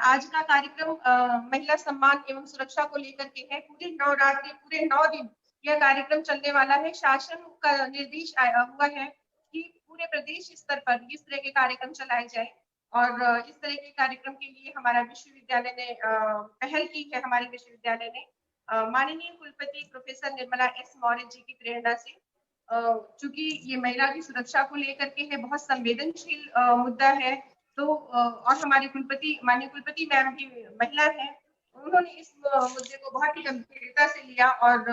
आज का कार्यक्रम महिला सम्मान एवं सुरक्षा को लेकर के है। पूरे नवरात्रि, पूरे 9 दिन यह कार्यक्रम चलने वाला है। शासन का निर्देश हुआ है कि पूरे प्रदेश स्तर पर इस तरह के कार्यक्रम चलाए जाए और इस तरह के कार्यक्रम के लिए हमारा विश्वविद्यालय ने पहल की है। हमारे विश्वविद्यालय ने माननीय कुलपति प्रोफेसर निर्मला एस मौर्य जी की प्रेरणा से, चूंकि ये महिला की सुरक्षा को लेकर के है, बहुत संवेदनशील मुद्दा है, तो और हमारे कुलपति, माननीय कुलपति मैम भी महिला है, उन्होंने इस मुद्दे को बहुत ही गंभीरता से लिया और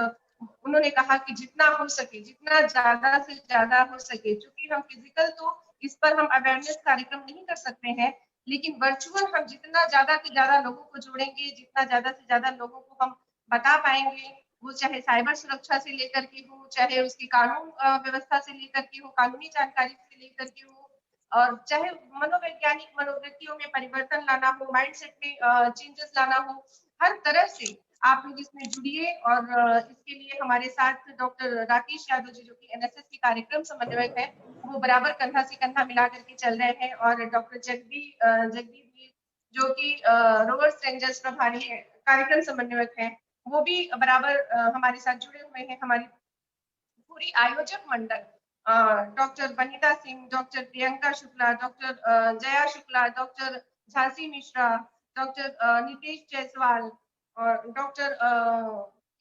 उन्होंने कहा कि जितना हो सके, जितना ज्यादा से ज्यादा हो सके, क्योंकि हम फिजिकल तो इस पर हम अवेयरनेस कार्यक्रम नहीं कर सकते हैं, लेकिन वर्चुअल हम जितना ज्यादा से ज्यादा लोगों को जोड़ेंगे, जितना ज्यादा से ज्यादा लोगों को हम बता पाएंगे, वो चाहे साइबर सुरक्षा से लेकर के हो, चाहे उसकी कानून व्यवस्था से लेकर के हो, कानूनी जानकारी से लेकर के हो, और चाहे मनोवैज्ञानिक मनोवृत्तियों में परिवर्तन लाना हो, माइंडसेट में चेंजेस लाना हो, हर तरह से आप लोग इसमें जुड़िए। और इसके लिए हमारे साथ डॉक्टर राकेश यादव जी, जो कि एनएसएस के कार्यक्रम समन्वयक है, वो बराबर कंधा से कंधा मिला करके चल रहे हैं, और डॉक्टर जगदीप जी, जो कि रोवर्स रेंजर्स प्रभारी है, कार्यक्रम समन्वयक है, वो भी बराबर हमारे साथ जुड़े हुए हैं। हमारी पूरी आयोजक मंडल, doctor Vanita Singh, doctor Priyanka Shukla, doctor Jaya Shukla, doctor Jhansi Mishra, doctor Nitesh Jaiswal और डॉक्टर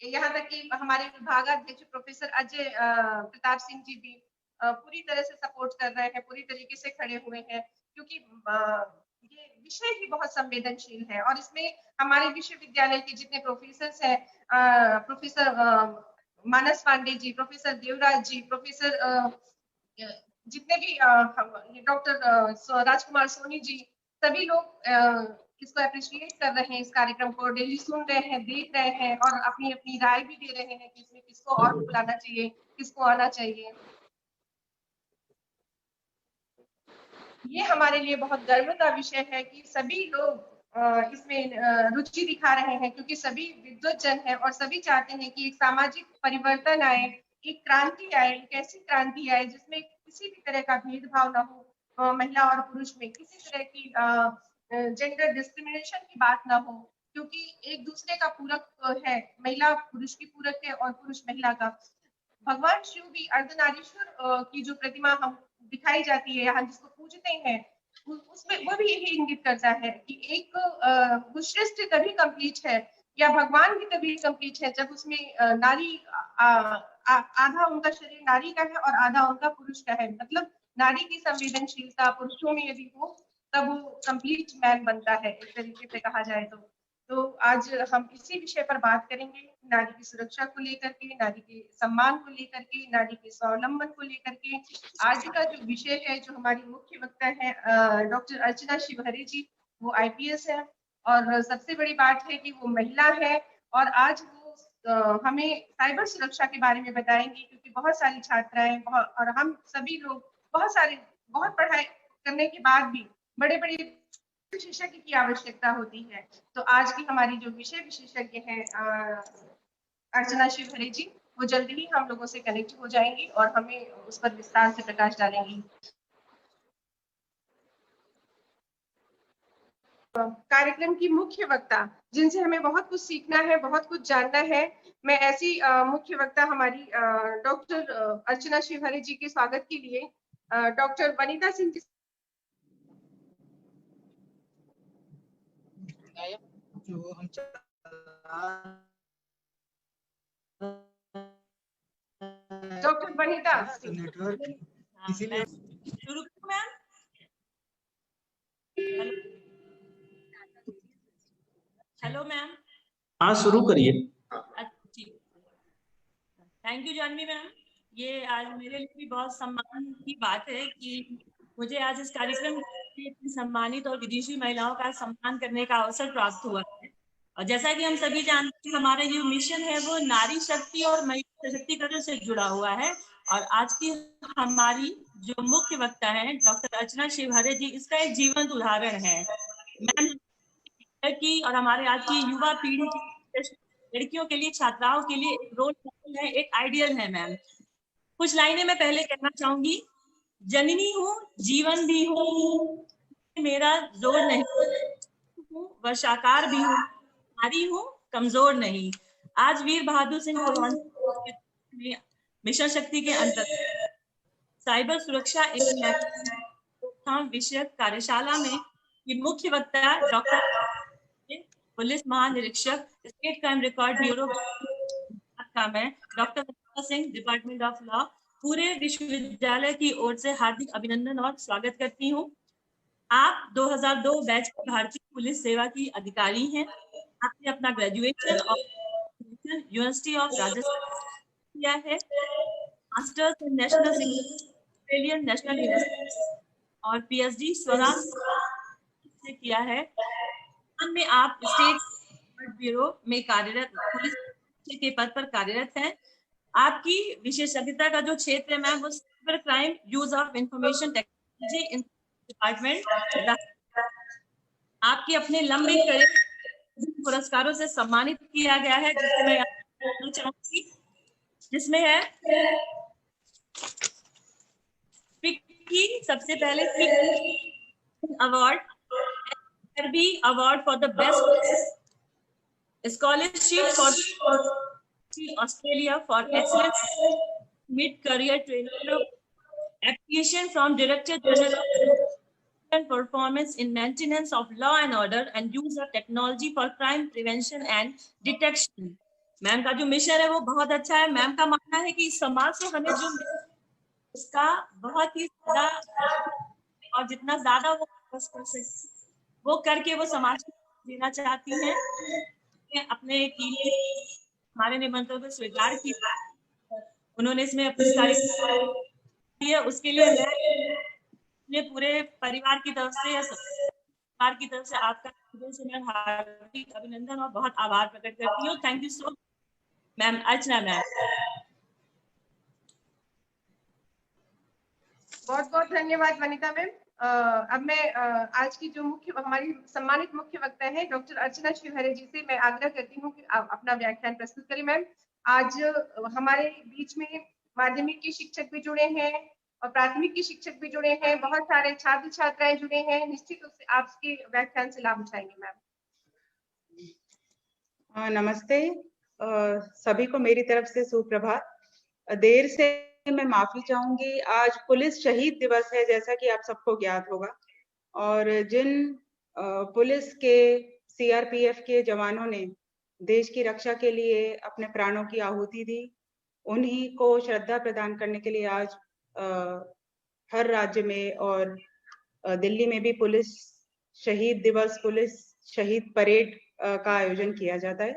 यहाँ तक कि हमारे विभागाध्यक्ष प्रोफेसर अजय प्रताप सिंह जी भी पूरी तरह से सपोर्ट कर रहे हैं, पूरी तरीके से खड़े हुए हैं, क्योंकि ये विषय ही बहुत संवेदनशील है। और इसमें हमारे विश्वविद्यालय के जितने प्रोफेसर हैं, प्रोफेसर मानस पांडे जी, प्रोफेसर देवराज जी, प्रोफेसर जितने भी डॉक्टर राजकुमार सोनी जी, सभी लोग इसको अप्रिशिएट कर रहे हैं, इस कार्यक्रम को डेली सुन रहे हैं, देख रहे हैं और अपनी अपनी राय भी दे रहे हैं कि इसमें किसको और बुलाना चाहिए, किसको आना चाहिए। ये हमारे लिए बहुत गर्व का विषय है कि सभी लोग इसमें रुचि दिखा रहे हैं, क्योंकि सभी विद्वत जन हैं और सभी चाहते हैं कि एक सामाजिक परिवर्तन आए, एक क्रांति आए, एक ऐसी क्रांति आए जिसमें किसी भी तरह का भेदभाव ना हो, महिला और पुरुष में किसी तरह की जेंडर डिस्क्रिमिनेशन की बात ना हो, क्योंकि एक दूसरे का पूरक है, महिला पुरुष की पूरक है और पुरुष महिला का। भगवान शिव भी अर्धनारीश्वर की जो प्रतिमा हम दिखाई जाती है, हम जिसको पूजते हैं, उसमें वो भी यही इंगित करता है कि एक वो श्रेष्ठ तभी कंप्लीट है, या भगवान भी तभी कंप्लीट है जब उसमें नारी आधा उनका शरीर नारी का है और आधा उनका पुरुष का है। मतलब नारी की संवेदनशीलता पुरुषों में यदि हो तब वो कंप्लीट मैन बनता है, एक तरीके से कहा जाए तो आज हम इसी विषय पर बात करेंगे, नारी की सुरक्षा को लेकर के, नारी के सम्मान को लेकर के, नारी के स्वावलंबन को लेकर के। आज का जो विषय है, जो हमारी मुख्य वक्ता है डॉक्टर अर्चना शिवहरे जी, वो आईपीएस है और सबसे बड़ी बात है कि वो महिला है, और आज वो हमें साइबर सुरक्षा के बारे में बताएंगी, क्योंकि बहुत सारी छात्राएं और हम सभी लोग बहुत पढ़ाई करने के बाद भी बड़े बड़े विशेषज्ञ की आवश्यकता होती है। तो आज की हमारी जो विषय विशेषज्ञ हैं अर्चना शिवहरे जी, वो जल्दी ही हम लोगों से कनेक्ट हो जाएंगी और हमें उस पर विस्तार से प्रकाश डालेंगी। कार्यक्रम की मुख्य वक्ता, जिनसे हमें बहुत कुछ सीखना है, बहुत कुछ जानना है, मैं ऐसी मुख्य वक्ता हमारी डॉक्टर अर्चना शिवहरे जी के स्वागत के लिए डॉक्टर वनिता सिंह जी जो हम डॉक्टर वनिता नेटवर्क इसीलिए शुरू करूं मैम? Hello ma'am. हाँ शुरू करिए। Thank you Janvi ma'am. ये आज मेरे लिए भी बहुत सम्मान की बात है कि मुझे आज इस कार्यक्रम में सम्मानित और विदेशी महिलाओं का सम्मान करने का अवसर प्राप्त हुआ है। और जैसा कि हम सभी जानते हैं, हमारा जो मिशन है वो नारी शक्ति और महिला सशक्तिकरण से जुड़ा हुआ है। और आज की हमारी जो मुख्य वक्ता है डॉक्टर अर्चना शिवहरे जी, इसका एक जीवंत उदाहरण है मैम की, और हमारे आज की युवा पीढ़ी की लड़कियों के लिए, छात्राओं के लिए एक रोल मॉडल है, एक आइडियल है मैम। कुछ लाइनें मैं पहले कहना चाहूंगी। जननी हूँ, जीवन भी हूँ, मेरा जोर नहीं हूँ, वर्षाकार भी हूँ, नारी हूँ, कमजोर नहीं। आज वीर बहादुर सिंह पूर्वांचल मिशन शक्ति के अंतर्गत साइबर सुरक्षा एवं रोकथाम विषयक कार्यशाला में ये मुख्य वक्ता डॉक्टर पुलिस महानिरीक्षक स्टेट क्राइम रिकॉर्ड ब्यूरो का मैं doctor Singh, department of law, पूरे विश्वविद्यालय की ओर से हार्दिक अभिनंदन और स्वागत करती हूँ। आप 2002 बैच की भारतीय पुलिस सेवा की अधिकारी हैं। आपने अपना ग्रेजुएशन और यूनिवर्सिटी ऑफ राजस्थान किया है, masters in national Australian national university और पीएचडी स्वराष्ट्र से किया है। में आप स्टेट ब्यूरो में कार्यरत पुलिस के पद पर कार्यरत हैं। आपकी विशेषज्ञता का जो क्षेत्र है मैम वो cyber crime, use of information technology in department. आपकी अपने लंबे करियर पुरस्कारों से सम्मानित किया गया है, जिससे मैं आपको चाहूंगी, जिसमें है सबसे पहले award, award for the best scholarship for Australia for excellence mid-career training, appreciation from Director General and performance in maintenance of law and order and use of technology for crime prevention and detection। Ma'am का जो mission है वो बहुत अच्छा है। Ma'am का मानना है कि इस समाज से हमें जो उसका बहुत ही ज्यादा और जितना ज्यादा वो कर सकती वो करके वो समाज को देना चाहती हैं। अपने हमारे निमंत्रण को स्वीकार किया, उन्होंने इसमें अपनी सारी उसके लिए मैं पूरे परिवार की तरफ से या परिवार की तरफ से आपका मैं हार्दिक अभिनंदन और बहुत आभार प्रकट करती हूँ। Thank you so ma'am. Archana ma'am. बहुत बहुत धन्यवाद वनिता मैम। अब मैं आज की जो हमारी सम्मानित मुख्य वक्ता है डॉक्टर अर्चना शिवहरे जी से मैं आग्रह करती हूँ कि आप अपना व्याख्यान प्रस्तुत करें। मैम, आज हमारे बीच में माध्यमिक के शिक्षक भी जुड़े हैं और प्राथमिक के शिक्षक भी जुड़े हैं, बहुत सारे छात्र छात्राएं जुड़े हैं, निश्चित रूप से आपके व्याख्यान से लाभ उठाएंगे। मैम नमस्ते, सभी को मेरी तरफ से सुप्रभात। देर से मैं माफी चाहूंगी। आज पुलिस शहीद दिवस है, जैसा कि आप सबको ज्ञात होगा, और जिन पुलिस के सीआरपीएफ के जवानों ने देश की रक्षा के लिए अपने प्राणों की आहुति दी, उन्हीं को श्रद्धा प्रदान करने के लिए आज हर राज्य में और दिल्ली में भी पुलिस शहीद दिवस, पुलिस शहीद परेड का आयोजन किया जाता है।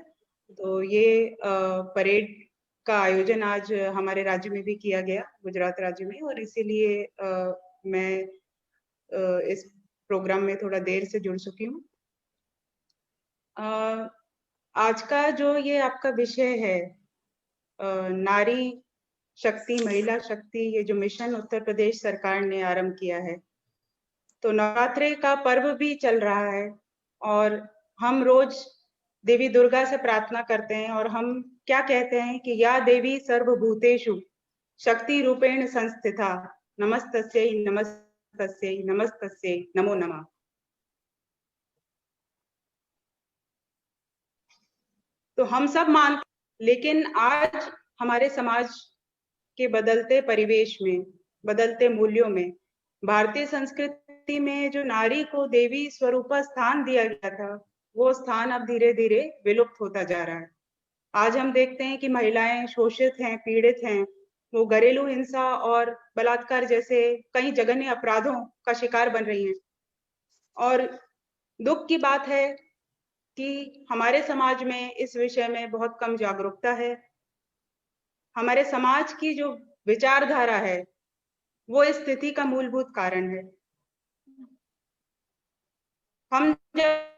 तो ये परेड का आयोजन आज हमारे राज्य में भी किया गया, गुजरात राज्य में, और इसीलिए मैं इस प्रोग्राम में थोड़ा देर से जुड़ चुकी हूँ। आज का जो ये आपका विषय है नारी शक्ति, महिला शक्ति, ये जो मिशन उत्तर प्रदेश सरकार ने आरंभ किया है, तो नवरात्रि का पर्व भी चल रहा है और हम रोज देवी दुर्गा से प्रार्थना करते हैं और हम क्या कहते हैं कि या देवी सर्वभूतेषु शक्ति रूपेण संस्थिता नमस्तस्यै नमस्तस्यै नमस्तस्यै नमो नमः। तो हम सब मानते, लेकिन आज हमारे समाज के बदलते परिवेश में, बदलते मूल्यों में, भारतीय संस्कृति में जो नारी को देवी स्वरूप स्थान दिया गया था, वो स्थान अब धीरे धीरे विलुप्त होता जा रहा है। आज हम देखते हैं कि महिलाएं शोषित हैं, पीड़ित हैं, वो घरेलू हिंसा और बलात्कार जैसे कई जघन्य अपराधों का शिकार बन रही हैं। और दुख की बात है कि हमारे समाज में इस विषय में बहुत कम जागरूकता है। हमारे समाज की जो विचारधारा है वो इस स्थिति का मूलभूत कारण है। हम जब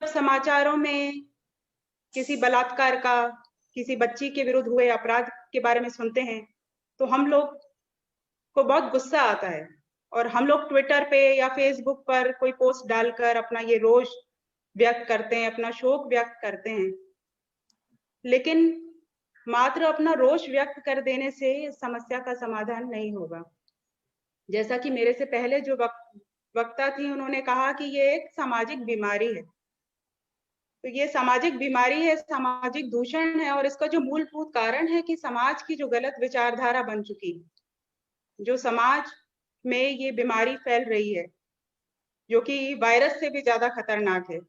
समाचारों में किसी बलात्कार का, किसी बच्ची के विरुद्ध हुए अपराध के बारे में सुनते हैं तो हम लोग को बहुत गुस्सा आता है और हम लोग ट्विटर पे या फेसबुक पर कोई पोस्ट डालकर अपना ये रोष व्यक्त करते हैं, अपना शोक व्यक्त करते हैं। लेकिन मात्र अपना रोष व्यक्त कर देने से समस्या का समाधान नहीं होगा। जैसा कि मेरे से पहले जो वक्ता थी, उन्होंने कहा कि ये एक सामाजिक बीमारी है। तो ये सामाजिक बीमारी है, सामाजिक दूषण है, और इसका जो मूलभूत कारण है कि समाज की जो गलत विचारधारा बन चुकी है, जो समाज में ये बीमारी फैल रही है, जो कि वायरस से भी ज्यादा खतरनाक है।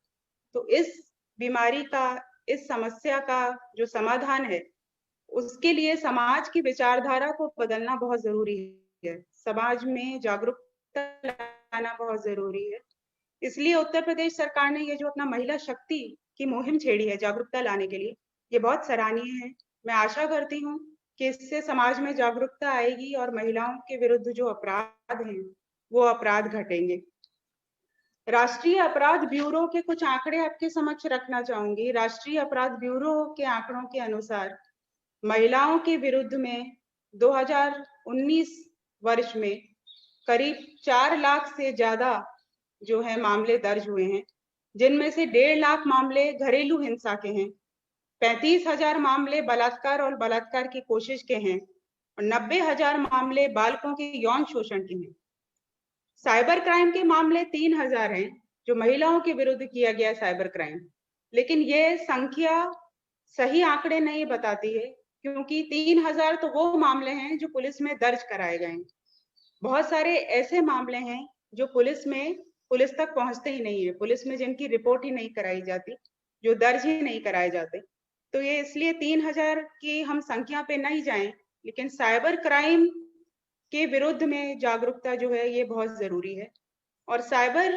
तो इस बीमारी का, इस समस्या का जो समाधान है, उसके लिए समाज की विचारधारा को बदलना बहुत जरूरी है, समाज में जागरूकता लाना बहुत जरूरी है। इसलिए उत्तर प्रदेश सरकार ने ये जो अपना महिला शक्ति की मुहिम छेड़ी है जागरूकता लाने के लिए, ये बहुत सराहनीय है। मैं आशा करती हूँ कि इससे समाज में जागरूकता आएगी और महिलाओं के विरुद्ध जो अपराध हैं वो अपराध घटेंगे। राष्ट्रीय अपराध ब्यूरो के कुछ आंकड़े आपके समक्ष रखना चाहूंगी। राष्ट्रीय अपराध ब्यूरो के आंकड़ों के अनुसार महिलाओं के विरुद्ध में 2019 वर्ष में करीब 4 लाख से ज्यादा जो है मामले दर्ज हुए हैं, जिनमें से 1.5 लाख मामले घरेलू हिंसा के हैं, 35,000 मामले बलात्कार और बलात्कार की कोशिश के हैं, और 90,000 मामले बालकों के यौन शोषण के हैं। साइबर क्राइम के मामले 3,000 हैं जो महिलाओं के विरुद्ध किया गया साइबर क्राइम, लेकिन ये संख्या सही आंकड़े नहीं बताती है, क्योंकि 3,000 तो वो मामले हैं जो पुलिस में दर्ज कराए गए हैं। बहुत सारे ऐसे मामले हैं जो पुलिस तक पहुंचते ही नहीं है, पुलिस में जिनकी रिपोर्ट ही नहीं कराई जाती, जो दर्ज ही नहीं कराए जाते। तो ये इसलिए 3,000 की हम संख्या पे नहीं जाएं, लेकिन साइबर क्राइम के विरुद्ध में जागरूकता जो है ये बहुत जरूरी है। और साइबर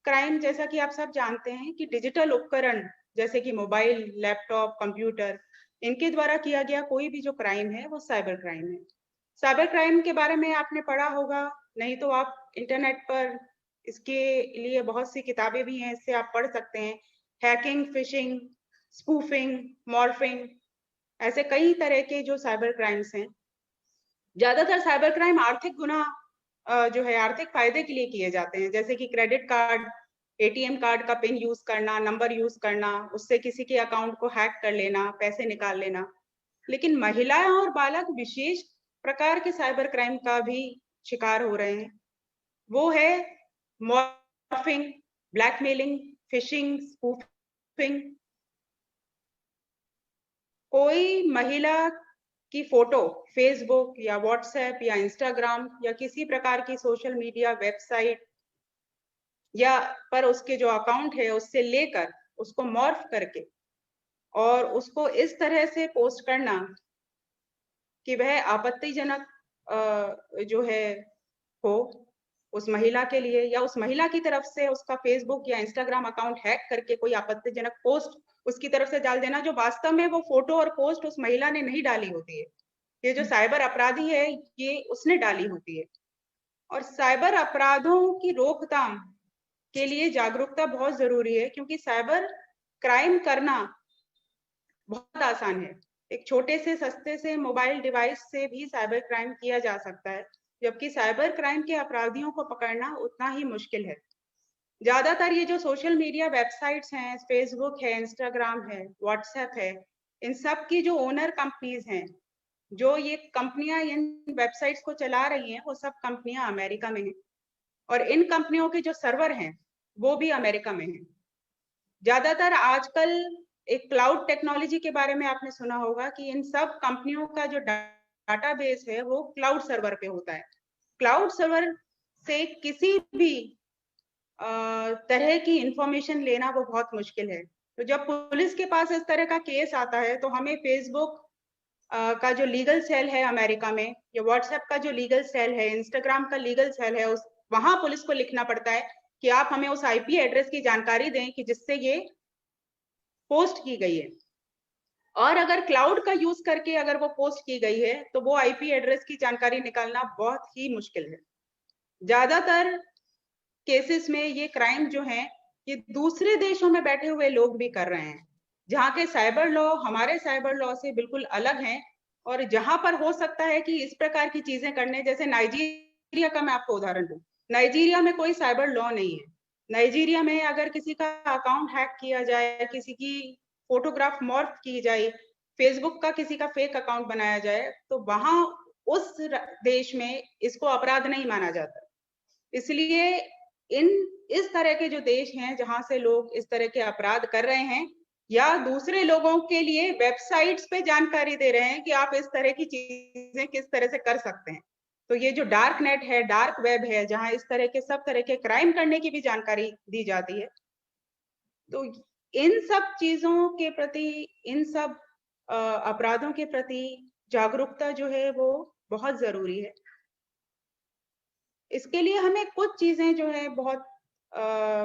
क्राइम, जैसा कि आप सब जानते हैं कि डिजिटल उपकरण जैसे कि मोबाइल, लैपटॉप, कंप्यूटर, इनके द्वारा किया गया कोई भी जो क्राइम है वो साइबर क्राइम है। साइबर क्राइम के बारे में आपने पढ़ा होगा, नहीं तो आप इंटरनेट पर इसके लिए बहुत सी किताबें भी हैं, इससे आप पढ़ सकते हैं। हैकिंग, फिशिंग, स्पूफिंग, मॉर्फिंग, ऐसे कई तरह के जो साइबर क्राइम्स हैं। ज्यादातर साइबर क्राइम आर्थिक गुना जो है आर्थिक फायदे के लिए किए जाते हैं, जैसे कि क्रेडिट कार्ड, एटीएम कार्ड का पिन यूज करना, नंबर यूज करना, उससे किसी के अकाउंट को हैक कर लेना, पैसे निकाल लेना। लेकिन महिलाएं और बालक विशेष प्रकार के साइबर क्राइम का भी शिकार हो रहे हैं। वो है मॉर्फिंग, ब्लैकमेलिंग, फिशिंग, स्पूफिंग। कोई महिला की फोटो फेसबुक या व्हाट्सएप या इंस्टाग्राम या किसी प्रकार की सोशल मीडिया वेबसाइट या पर उसके जो अकाउंट है उससे लेकर उसको मॉर्फ करके और उसको इस तरह से पोस्ट करना कि वह आपत्तिजनक जो है हो उस महिला के लिए, या उस महिला की तरफ से उसका फेसबुक या इंस्टाग्राम अकाउंट हैक करके कोई आपत्तिजनक पोस्ट उसकी तरफ से डाल देना, जो वास्तव में वो फोटो और पोस्ट उस महिला ने नहीं डाली होती है। ये जो साइबर अपराधी है ये उसने डाली होती है। और साइबर अपराधों की रोकथाम के लिए जागरूकता बहुत जरूरी है, क्योंकि साइबर क्राइम करना बहुत आसान है। एक छोटे से सस्ते से मोबाइल डिवाइस से भी साइबर क्राइम किया जा सकता है, जबकि साइबर क्राइम के अपराधियों को पकड़ना उतना ही मुश्किल है। ज्यादातर ये जो सोशल मीडिया वेबसाइट्स हैं, फेसबुक है, इंस्टाग्राम है, व्हाट्सएप है, इन सब की जो ओनर कंपनीज हैं, जो ये कंपनियां इन वेबसाइट्स को चला रही हैं, वो सब कंपनियां अमेरिका में हैं, और इन कंपनियों के जो सर्वर हैं वो भी अमेरिका में हैं। ज्यादातर आजकल एक क्लाउड टेक्नोलॉजी के बारे में आपने सुना होगा कि इन सब कंपनियों का जो डाटाबेस है वो क्लाउड सर्वर पे होता है। क्लाउड सर्वर से किसी भी तरह की इंफॉर्मेशन लेना वो बहुत मुश्किल है। तो जब पुलिस के पास इस तरह का केस आता है तो हमें फेसबुक का जो लीगल सेल है अमेरिका में, या व्हाट्सएप का जो लीगल सेल है, इंस्टाग्राम का लीगल सेल है, वहां पुलिस को लिखना पड़ता है कि आप हमें उस आईपी एड्रेस की जानकारी दें कि जिससे ये पोस्ट की गई है। और अगर क्लाउड का यूज करके अगर वो पोस्ट की गई है तो वो आईपी एड्रेस की जानकारी निकालना बहुत ही मुश्किल है। ज्यादातर केसेस में ये क्राइम जो है ये दूसरे देशों में बैठे हुए लोग भी कर रहे हैं, जहाँ के साइबर लॉ हमारे साइबर लॉ से बिल्कुल अलग हैं, और जहां पर हो सकता है कि इस प्रकार की चीजें करने, जैसे नाइजीरिया का मैं आपको उदाहरण दूं। नाइजीरिया में कोई साइबर लॉ नहीं है। नाइजीरिया में अगर किसी का अकाउंट हैक किया जाए, किसी की फोटोग्राफ मॉर्फ की जाए, फेसबुक का किसी का फेक अकाउंट बनाया जाए, तो वहां उस देश में इसको अपराध नहीं माना जाता। इसलिए इस तरह के जो देश हैं जहां से लोग इस तरह के अपराध कर रहे हैं या दूसरे लोगों के लिए वेबसाइट्स पे जानकारी दे रहे हैं कि आप इस तरह की चीजें किस तरह से कर सकते हैं, तो ये जो डार्क नेट है, डार्क वेब है, जहां इस तरह के सब तरह के क्राइम करने की भी जानकारी दी जाती है, तो इन सब चीजों के प्रति, इन सब अपराधों के प्रति जागरूकता जो है वो बहुत जरूरी है। इसके लिए हमें कुछ चीजें जो है बहुत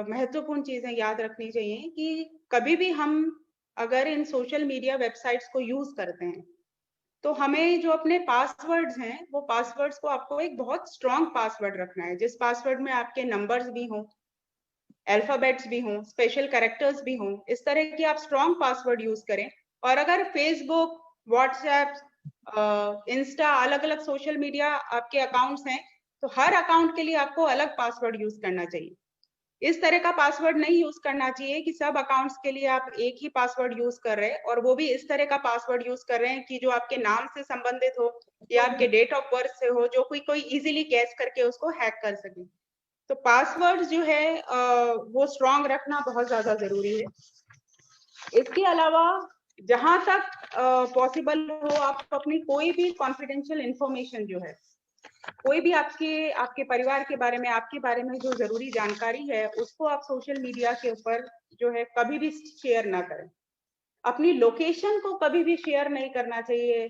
महत्वपूर्ण चीजें याद रखनी चाहिए कि कभी भी हम अगर इन सोशल मीडिया वेबसाइट्स को यूज करते हैं तो हमें जो अपने पासवर्ड्स हैं वो पासवर्ड्स को आपको एक बहुत स्ट्रॉन्ग पासवर्ड रखना है, जिस पासवर्ड में आपके नंबर्स भी हों, अल्फाबेट्स भी हों, स्पेशल कैरेक्टर्स भी हों, इस तरह की आप स्ट्रॉन्ग पासवर्ड यूज करें। और अगर फेसबुक, व्हाट्सएप, इंस्टा, अलग अलग सोशल मीडिया आपके अकाउंट्स हैं तो हर अकाउंट के लिए आपको अलग पासवर्ड यूज करना चाहिए। इस तरह का पासवर्ड नहीं यूज करना चाहिए कि सब अकाउंट्स के लिए आप एक ही पासवर्ड यूज कर रहे हैं और वो भी इस तरह का पासवर्ड यूज कर रहे हैं कि जो आपके नाम से संबंधित हो या आपके डेट ऑफ बर्थ से हो, जो कोई इजीली गैस करके उसको हैक कर सके। तो पासवर्ड जो है वो स्ट्रॉन्ग रखना बहुत ज्यादा जरूरी है। इसके अलावा जहां तक पॉसिबल हो आप अपनी कोई भी कॉन्फिडेंशियल इंफॉर्मेशन जो है, कोई भी आपके परिवार के बारे में, आपके बारे में जो जरूरी जानकारी है उसको आप सोशल मीडिया के ऊपर जो है कभी भी शेयर ना करें। अपनी लोकेशन को कभी भी शेयर नहीं करना चाहिए।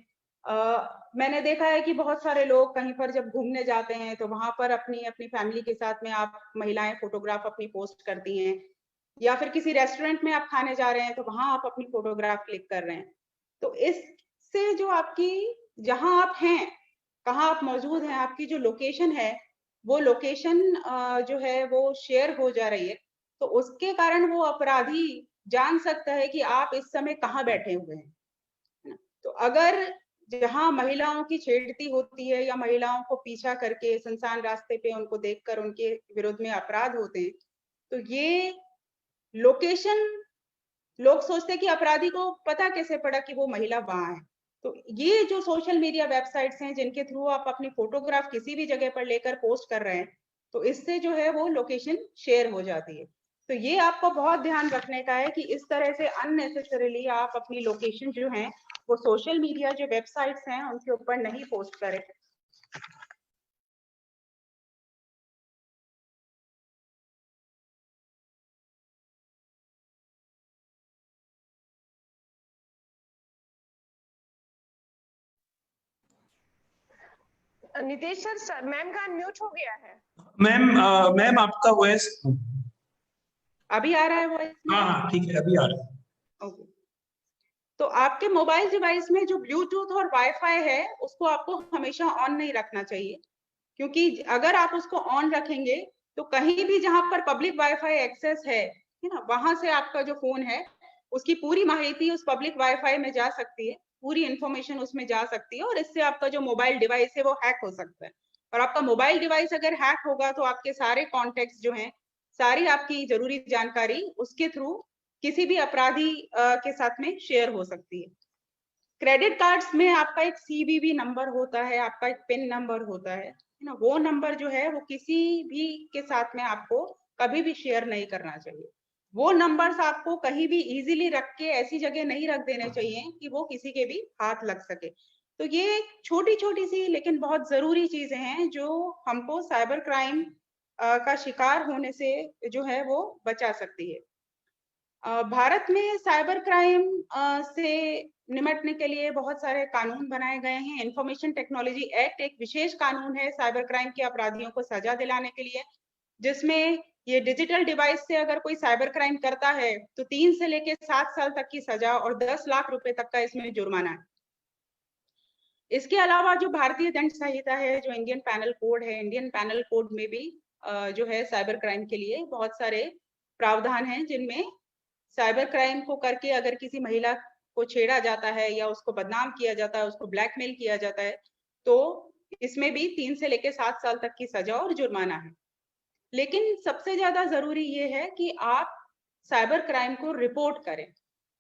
मैंने देखा है कि बहुत सारे लोग कहीं पर जब घूमने जाते हैं तो वहां पर अपनी फैमिली के साथ में आप महिलाएं फोटोग्राफ अपनी पोस्ट करती हैं, या फिर किसी रेस्टोरेंट में आप खाने जा रहे हैं तो वहां आप अपनी फोटोग्राफ क्लिक कर रहे हैं। तो इससे जो आपकी, जहां आप हैं, कहाँ आप मौजूद हैं, आपकी जो लोकेशन है वो लोकेशन जो है वो शेयर हो जा रही है, तो उसके कारण वो अपराधी जान सकता है कि आप इस समय कहाँ बैठे हुए हैं। तो अगर जहां महिलाओं की छेड़ती होती है या महिलाओं को पीछा करके सुनसान रास्ते पे उनको देखकर उनके विरुद्ध में अपराध होते हैं, तो ये लोकेशन, लोग सोचते हैं कि अपराधी को पता कैसे पड़ा कि वो महिला वहां है। तो ये जो सोशल मीडिया वेबसाइट्स हैं जिनके थ्रू आप अपनी फोटोग्राफ किसी भी जगह पर लेकर पोस्ट कर रहे हैं, तो इससे जो है वो लोकेशन शेयर हो जाती है। तो ये आपको बहुत ध्यान रखने का है कि इस तरह से अननेसेसरीली आप अपनी लोकेशन जो है वो सोशल मीडिया जो वेबसाइट्स हैं उनके ऊपर नहीं पोस्ट करें। नितेश सर, मैम का अनम्यूट हो गया है। मैम आपका वॉइस अभी आ रहा है वॉइस? हाँ ठीक है, अभी आ रहा है। ओके। तो आपके मोबाइल डिवाइस में जो ब्लूटूथ और वाईफाई है उसको आपको हमेशा ऑन नहीं रखना चाहिए, क्योंकि अगर आप उसको ऑन रखेंगे तो कहीं भी जहां पर पब्लिक वाईफाई एक्सेस है ना, वहां से आपका जो फोन है उसकी पूरी माहिती उस पब्लिक वाईफाई में जा सकती है, पूरी इंफॉर्मेशन उसमें जा सकती है और इससे आपका जो मोबाइल डिवाइस है वो हैक हो सकता है। और आपका मोबाइल डिवाइस अगर हैक होगा तो आपके सारे कॉन्टेक्ट्स जो हैं, सारी आपकी जरूरी जानकारी उसके थ्रू किसी भी अपराधी के साथ में शेयर हो सकती है। क्रेडिट कार्ड्स में आपका एक CVV नंबर होता है, आपका एक पिन नंबर होता है ना, वो नंबर जो है वो किसी भी के साथ में आपको कभी भी शेयर नहीं करना चाहिए। वो नंबर्स आपको कहीं भी इजीली रख के ऐसी जगह नहीं रख देने चाहिए कि वो किसी के भी हाथ लग सके। तो ये छोटी छोटी सी लेकिन बहुत जरूरी चीजें हैं जो हमको साइबर क्राइम का शिकार होने से जो है वो बचा सकती है। भारत में साइबर क्राइम से निपटने के लिए बहुत सारे कानून बनाए गए हैं। इंफॉर्मेशन टेक्नोलॉजी एक्ट एक विशेष कानून है साइबर क्राइम के अपराधियों को सजा दिलाने के लिए, जिसमें ये डिजिटल डिवाइस से अगर कोई साइबर क्राइम करता है तो 3 से लेकर 7 साल तक की सजा और 10 लाख रुपए तक का इसमें जुर्माना है। इसके अलावा जो भारतीय दंड संहिता है, जो इंडियन पैनल कोड है, इंडियन पैनल कोड में भी जो है साइबर क्राइम के लिए बहुत सारे प्रावधान हैं, जिनमें साइबर क्राइम को करके अगर किसी महिला को छेड़ा जाता है या उसको बदनाम किया जाता है, उसको ब्लैकमेल किया जाता है, तो इसमें भी 3 से लेकर 7 साल तक की सजा और जुर्माना है। लेकिन सबसे ज्यादा जरूरी ये है कि आप साइबर क्राइम को रिपोर्ट करें,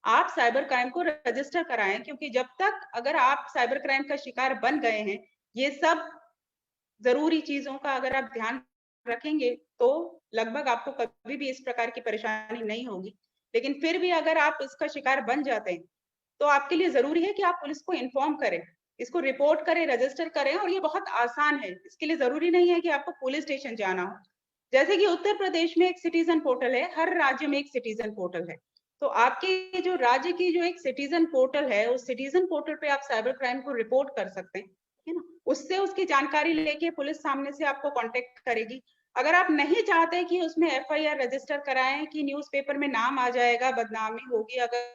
आप साइबर क्राइम को रजिस्टर कराएं, क्योंकि जब तक अगर आप साइबर क्राइम का शिकार बन गए हैं, ये सब जरूरी चीजों का अगर आप ध्यान रखेंगे तो लगभग आपको कभी भी इस प्रकार की परेशानी नहीं होगी। लेकिन फिर भी अगर आप इसका शिकार बन जाते हैं तो आपके लिए जरूरी है कि आप पुलिस को इन्फॉर्म करें, इसको रिपोर्ट करें, रजिस्टर करें, और ये बहुत आसान है। इसके लिए जरूरी नहीं है कि आपको पुलिस स्टेशन जाना हो। जैसे कि उत्तर प्रदेश में एक सिटीजन पोर्टल है, हर राज्य में एक सिटीजन पोर्टल है। तो आपके जो राज्य की जो एक सिटीजन पोर्टल है, उस सिटीजन पोर्टल पे आप साइबर क्राइम को रिपोर्ट कर सकते हैं, है ना। उससे उसकी जानकारी लेके पुलिस सामने से आपको कांटेक्ट करेगी। अगर आप नहीं चाहते कि उसमें एफआईआर रजिस्टर कराएं कि न्यूज़पेपर में नाम आ जाएगा, बदनामी होगी, अगर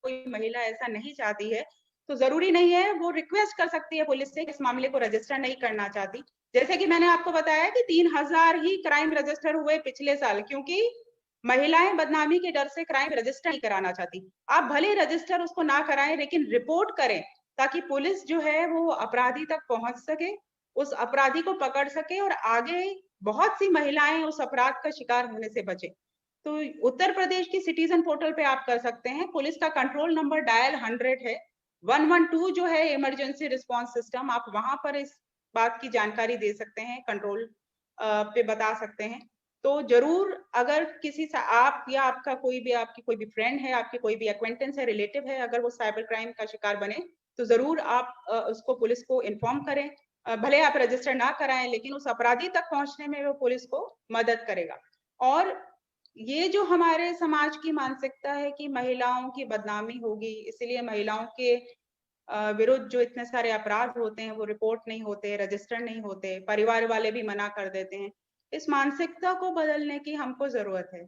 कोई महिला ऐसा नहीं चाहती है तो जरूरी नहीं है, वो रिक्वेस्ट कर सकती है पुलिस से इस मामले को रजिस्टर नहीं करना चाहती। जैसे कि मैंने आपको बताया कि 3000 ही क्राइम रजिस्टर हुए पिछले साल, क्योंकि महिलाएं बदनामी के डर से क्राइम रजिस्टर नहीं कराना चाहती। आप भले रजिस्टर उसको ना कराएं, लेकिन रिपोर्ट करें ताकि पुलिस जो है वो अपराधी तक पहुंच सके, उस अपराधी को पकड़ सके और आगे बहुत सी महिलाएं उस अपराध का शिकार होने से बचे। तो उत्तर प्रदेश की सिटीजन पोर्टल पे आप कर सकते हैं। पुलिस का कंट्रोल नंबर डायल 100 है। 112 जो है इमरजेंसी रिस्पांस सिस्टम, आप वहां पर इस बात की जानकारी दे सकते हैं, कंट्रोल पे बता सकते हैं। तो जरूर अगर किसी से आप या आपका कोई भी, आपकी कोई भी फ्रेंड है, आपकी कोई भी एक्वेंटेंस है, रिलेटिव है, अगर वो साइबर क्राइम का शिकार बने तो जरूर आप उसको पुलिस को इन्फॉर्म करें। भले आप रजिस्टर ना कराएं, लेकिन उस अपराधी तक पहुंचने में वो पुलिस को मदद करेगा। और ये जो हमारे समाज की मानसिकता है कि महिलाओं की बदनामी होगी, इसलिए महिलाओं के विरुद्ध जो इतने सारे अपराध होते हैं वो रिपोर्ट नहीं होते, रजिस्टर नहीं होते, परिवार वाले भी मना कर देते हैं, इस मानसिकता को बदलने की हमको जरूरत है।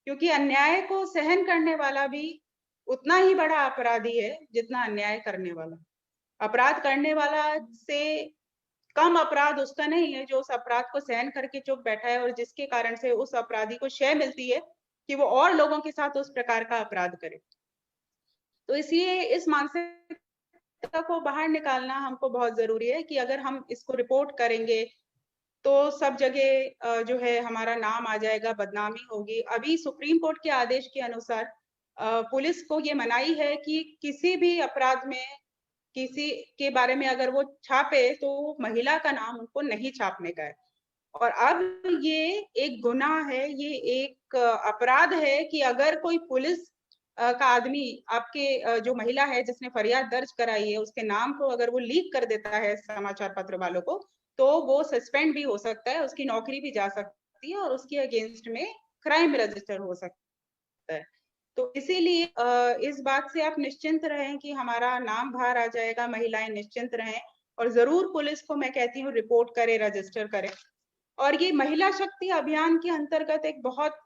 क्योंकि अन्याय को सहन करने वाला भी उतना ही बड़ा अपराधी है जितना अन्याय करने वाला। अपराध करने वाला से कम अपराध उसका नहीं है जो उस अपराध को सहन करके चुप बैठा है, और जिसके कारण से उस अपराधी को शय मिलती है कि वो और लोगों के साथ उस प्रकार का अपराध करे। तो इसलिए इस मानसिकता को बाहर निकालना हमको बहुत जरूरी है कि अगर हम इसको रिपोर्ट करेंगे तो सब जगह जो है हमारा नाम आ जाएगा, बदनामी होगी। अभी सुप्रीम कोर्ट के आदेश के अनुसार पुलिस को ये मनाही है कि किसी भी अपराध में किसी के बारे में अगर वो छापे तो महिला का नाम उनको नहीं छापने का है। और अब ये एक गुनाह है, ये एक अपराध है कि अगर कोई पुलिस का आदमी आपके जो महिला है जिसने फरियाद दर्ज कराई है उसके नाम को अगर वो लीक कर देता है समाचार पत्र वालों को, तो वो सस्पेंड भी हो सकता है, उसकी नौकरी भी जा सकती है और उसके अगेंस्ट में क्राइम रजिस्टर हो सकता है। तो इसीलिए इस बात से आप निश्चिंत रहें कि हमारा नाम बाहर आ जाएगा, महिलाएं निश्चिंत रहें, और जरूर पुलिस को मैं कहती हूँ रिपोर्ट करें, रजिस्टर करें। और ये महिला शक्ति अभियान के अंतर्गत एक बहुत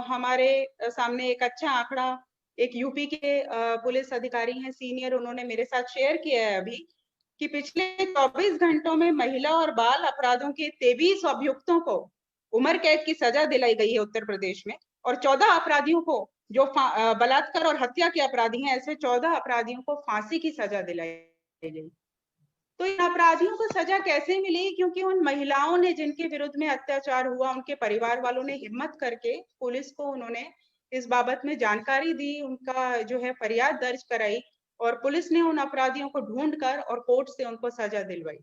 हमारे सामने एक अच्छा आंकड़ा एक यूपी के पुलिस अधिकारी हैं सीनियर, उन्होंने मेरे साथ शेयर किया है अभी कि पिछले 24 घंटों में महिला और बाल अपराधों के 23 अभियुक्तों को उम्र कैद की सजा दिलाई गई है उत्तर प्रदेश में, और 14 अपराधियों को जो बलात्कार और हत्या के अपराधी हैं, ऐसे 14 अपराधियों को फांसी की सजा दिलाई गई। तो इन अपराधियों को सजा कैसे मिली? क्योंकि उन महिलाओं ने जिनके विरुद्ध में अत्याचार हुआ, उनके परिवार वालों ने हिम्मत करके पुलिस को उन्होंने इस बाबत में जानकारी दी, उनका जो है फरियाद दर्ज कराई, और पुलिस ने उन अपराधियों को ढूंढकर और कोर्ट से उनको सजा दिलवाई।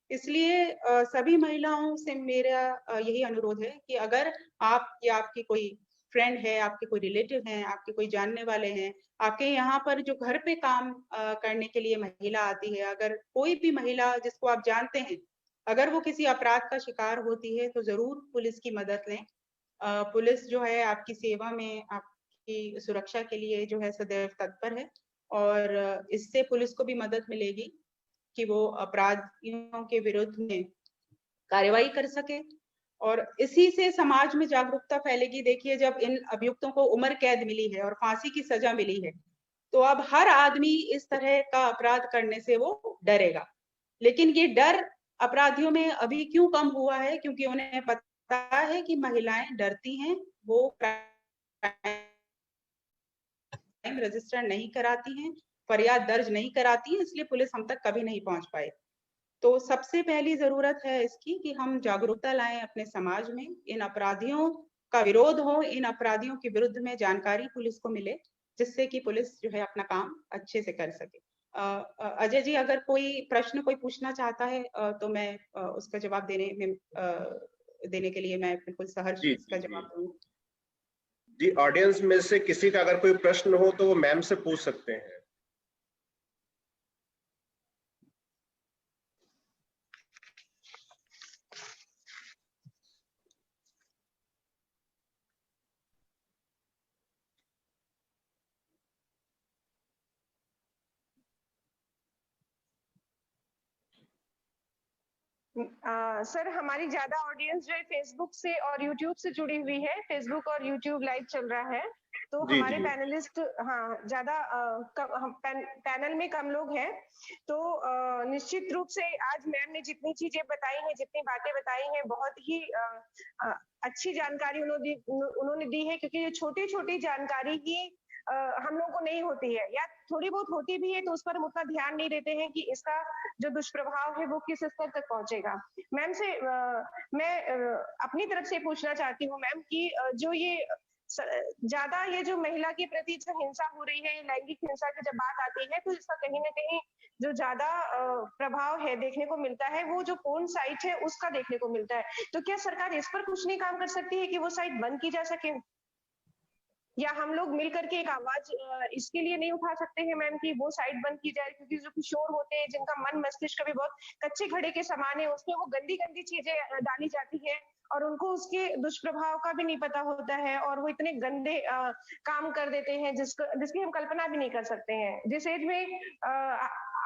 इसलिए सभी महिलाओं से मेरा यही अनुरोध है कि अगर आप या आपकी कोई फ्रेंड है, आपके कोई रिलेटिव हैं, आपके कोई जानने वाले हैं, आपके यहाँ पर जो घर पे काम करने के लिए महिला आती है, अगर कोई भी महिला जिसको आप जानते हैं अगर वो किसी अपराध का शिकार होती है तो जरूर पुलिस की मदद लें। पुलिस जो है आपकी सेवा में, आपकी सुरक्षा के लिए जो है सदैव तत्पर है, और इससे पुलिस को भी मदद मिलेगी कि वो अपराधियों के विरुद्ध में कार्रवाई कर सके, और इसी से समाज में जागरूकता फैलेगी। देखिए, जब इन अभियुक्तों को उम्र कैद मिली है और फांसी की सजा मिली है तो अब हर आदमी इस तरह का अपराध करने से वो डरेगा। लेकिन ये डर अपराधियों में अभी क्यों कम हुआ है? क्योंकि उन्हें पता है कि महिलाएं डरती हैं, वो क्राइम रजिस्टर नहीं कराती हैं, फरियाद दर्ज नहीं कराती हैं, इसलिए पुलिस हम तक कभी नहीं पहुंच पाए। तो सबसे पहली जरूरत है इसकी कि हम जागरूकता लाएं अपने समाज में, इन अपराधियों का विरोध हो, इन अपराधियों के विरुद्ध में जानकारी पुलिस को मिले, जिससे कि पुलिस जो है अपना काम अच्छे से कर सके। अजय जी, अगर कोई प्रश्न कोई पूछना चाहता है तो मैं उसका जवाब देने के लिए मैं बिल्कुल सहर्ष इसका जवाब दूंगी। जी, ऑडियंस में से किसी का अगर कोई प्रश्न हो तो वो मैम से पूछ सकते हैं। सर, हमारी ज्यादा ऑडियंस जो है फेसबुक से और यूट्यूब से जुड़ी हुई है। फेसबुक और यूट्यूब लाइव चल रहा है, तो हमारे पैनलिस्ट ज्यादा पैनल में कम लोग हैं। तो निश्चित रूप से आज मैम ने जितनी चीजें बताई हैं, जितनी बातें बताई हैं, बहुत ही अच्छी जानकारी उन्होंने दी है, क्योंकि ये छोटी छोटी जानकारी ही हम लोगों को नहीं होती है, या थोड़ी बहुत होती भी है तो उस पर हम उतना ध्यान नहीं देते हैं कि इसका जो दुष्प्रभाव है वो किस स्तर तक पहुंचेगा। मैम से मैं अपनी तरफ से पूछना चाहती हूँ मैम कि जो ये ज्यादा ये जो महिला के प्रति जो हिंसा हो रही है, लैंगिक हिंसा की जब बात आती है, तो इसका कहीं ना कहीं जो ज्यादा प्रभाव है देखने को मिलता है वो जो पोर्न साइट है उसका देखने को मिलता है। तो क्या सरकार इस पर कुछ नहीं काम कर सकती है कि वो साइट बंद की जा सके, या हम लोग मिल करके एक आवाज इसके लिए नहीं उठा सकते हैं मैम कि वो साइट बंद की जाए? क्योंकि जो किशोर होते हैं जिनका मन मस्तिष्क भी बहुत कच्चे घड़े के समान है, उसमें वो गंदी गंदी चीजें डाली जाती है और उनको उसके दुष्प्रभाव का भी नहीं पता होता है, और वो इतने गंदे काम कर देते हैं जिसकी हम कल्पना भी नहीं कर सकते हैं। जिस एज में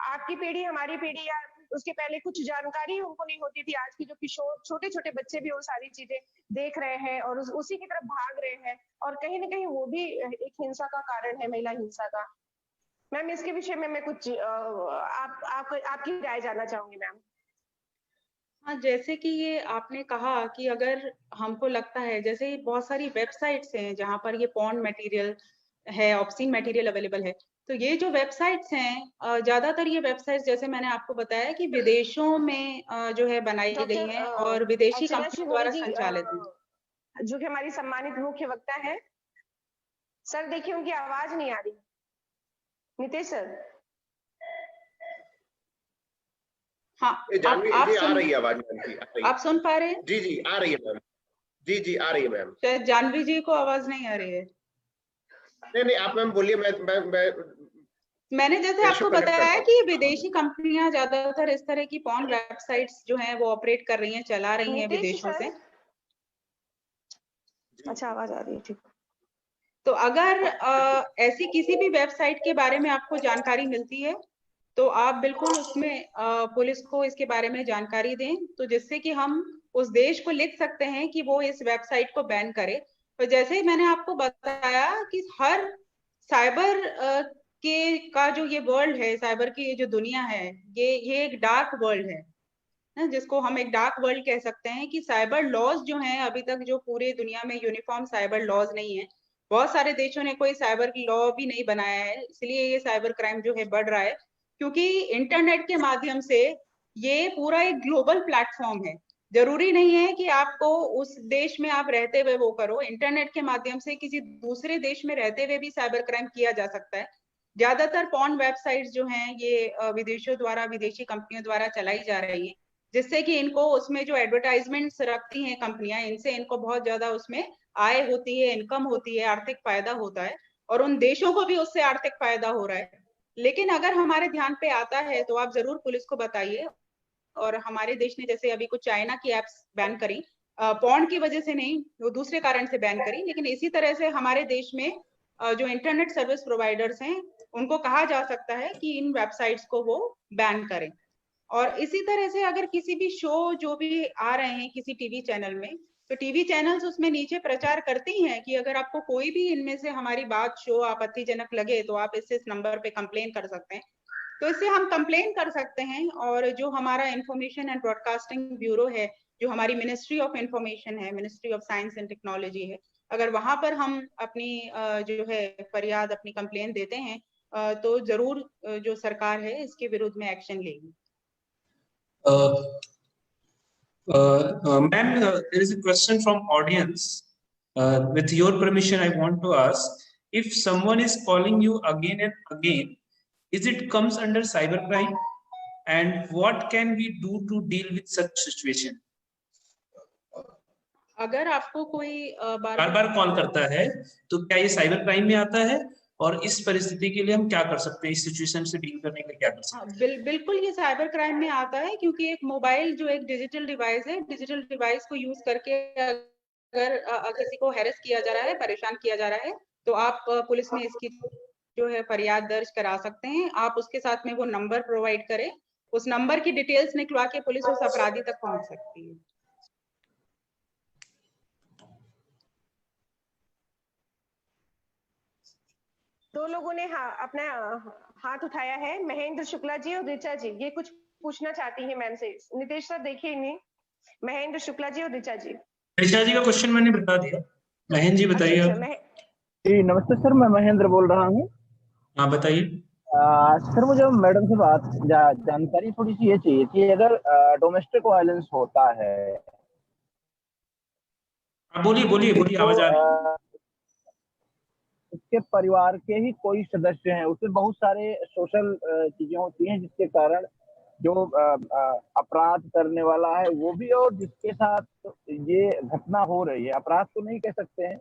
आपकी पीढ़ी, हमारी पीढ़ी, या उसके पहले कुछ जानकारी उनको नहीं होती थी, आज की जो किशोर छोटे छोटे बच्चे भी वो सारी चीजें देख रहे हैं और उसी की तरफ भाग रहे हैं, और कहीं ना कहीं वो भी एक हिंसा का कारण है, महिला हिंसा का। मैम, इसके विषय में मैं कुछ आपकी राय जानना चाहूंगी मैम। हाँ, जैसे कि ये आपने कहा कि अगर हमको लगता है, जैसे बहुत सारी वेबसाइट्स हैं जहाँ पर ये पॉर्न मटेरियल है, ऑब्सीन मटेरियल अवेलेबल है, तो ये जो वेबसाइट्स हैं, ज्यादातर ये वेबसाइट्स जैसे मैंने आपको बताया कि विदेशों में जो है बनाई गई हैं और विदेशी कंपनी द्वारा संचालित हैं। जो कि हमारी सम्मानित मुख्य वक्ता है सर, देखिए उनकी आवाज नहीं आ रही। नितेश सर। हाँ, आप सुन रही है आवाज मैम? आप सुन पा रहे हैं? जी जी आ रही है मैम। जी आ रही है मैम। शायद जानवी जी को आवाज नहीं आ रही है। नहीं आप मैम बोलिए। मैंने जैसे आपको बताया कि विदेशी कंपनियां ज्यादातर इस तरह की पॉर्न वेबसाइट्स जो हैं वो ऑपरेट कर रही हैं, चला रही हैं विदेशों से। अच्छा, आवाज आ रही है, ठीक। तो अगर ऐसी किसी भी वेबसाइट के बारे में आपको जानकारी मिलती है तो आप बिल्कुल उसमें पुलिस को इसके बारे में जानकारी दें, तो जिससे कि हम उस देश को लिख सकते हैं कि वो इस वेबसाइट को बैन करे। तो जैसे ही मैंने आपको बताया कि हर साइबर का जो ये वर्ल्ड है, साइबर की ये जो दुनिया है, ये एक डार्क वर्ल्ड है ना, जिसको हम एक डार्क वर्ल्ड कह सकते हैं। कि साइबर लॉज जो हैं, अभी तक जो पूरे दुनिया में यूनिफॉर्म साइबर लॉज नहीं है, बहुत सारे देशों ने कोई साइबर लॉ भी नहीं बनाया है, इसलिए ये साइबर क्राइम जो है बढ़ रहा है। क्योंकि इंटरनेट के माध्यम से ये पूरा एक ग्लोबल प्लेटफॉर्म है, जरूरी नहीं है कि आपको उस देश में आप रहते हुए वो करो। इंटरनेट के माध्यम से किसी दूसरे देश में रहते हुए भी साइबर क्राइम किया जा सकता है। ज्यादातर पॉर्न वेबसाइट्स जो हैं ये विदेशियों द्वारा, विदेशी कंपनियों द्वारा चलाई जा रही है, जिससे कि इनको उसमें जो एडवर्टाइजमेंट्स रखती हैं कंपनियां, इनसे इनको बहुत ज्यादा उसमें आय होती है, इनकम होती है, आर्थिक फायदा होता है, और उन देशों को भी उससे आर्थिक फायदा हो रहा है। लेकिन अगर हमारे ध्यान पे आता है तो आप जरूर पुलिस को बताइए। और हमारे देश ने जैसे अभी कुछ चाइना की एप्स बैन करी, पॉर्न की वजह से नहीं, वो दूसरे कारण से बैन करी, लेकिन इसी तरह से हमारे देश में जो इंटरनेट सर्विस प्रोवाइडर्स हैं उनको कहा जा सकता है कि इन वेबसाइट्स को वो बैन करें। और इसी तरह से अगर किसी भी शो जो भी आ रहे हैं किसी टीवी चैनल में, तो टीवी चैनल्स उसमें नीचे प्रचार करती हैं कि अगर आपको कोई भी इनमें से हमारी बात शो आपत्तिजनक लगे तो आप इस नंबर पे कंप्लेन कर सकते हैं। तो इससे हम कंप्लेन कर सकते हैं, और जो हमारा इंफॉर्मेशन एंड ब्रॉडकास्टिंग ब्यूरो है, जो हमारी मिनिस्ट्री ऑफ इंफॉर्मेशन है, ministry of science and technology है, अगर वहां पर हम अपनी जो है फरियाद, अपनी कंप्लेन देते हैं तो जरूर जो सरकार है इसके विरुद्ध में एक्शन लेगी। Ma'am, there is a question from audience. With your permission, I want to ask, if someone is calling you again and again is it comes under cybercrime, and what can we do to deal with such situation? अगर आपको कोई बार-बार call करता है तो क्या ये cyber crime में आता है, और इस परिस्थिति के लिए हम क्या कर सकते हैं, इस सिचुएशन से डील करने के लिए क्या कर सकते हैं? बिल्कुल ये साइबर क्राइम में आता है, क्योंकि एक मोबाइल जो एक डिजिटल डिवाइस है, डिजिटल डिवाइस को यूज करके अगर किसी को हैरेस किया जा रहा है, परेशान किया जा रहा है, तो आप पुलिस में इसकी जो है फरियाद दर्ज करा सकते हैं। आप उसके साथ में वो नंबर प्रोवाइड करें, उस नंबर की डिटेल्स निकलवा के पुलिस उस अपराधी तक पहुंच सकती है। दो लोगों ने अपना हाथ उठाया है, महेंद्र शुक्ला जी और ऋचा जी, ये कुछ पूछना चाहती है मैम से। नितेश सर देखिए इन्हें, महेंद्र शुक्ला जी और ऋचा जी। ऋचा जी का क्वेश्चन मैंने बता दिया, महेंद्र जी बताइए। जी नमस्ते सर, मैं महेंद्र बोल रहा हूँ। हाँ बताइए। सर मुझे मैडम से जानकारी थोड़ी सी ये चाहिए थी, अगर डोमेस्टिक वायलेंस होता है, बोलिए आवाज आ रही है। उसके परिवार के ही कोई सदस्य हैं, उसमें बहुत सारे सोशल चीजें होती हैं जिसके कारण जो अपराध करने वाला है वो भी, और जिसके साथ ये घटना हो रही है, अपराध तो नहीं कह सकते हैं,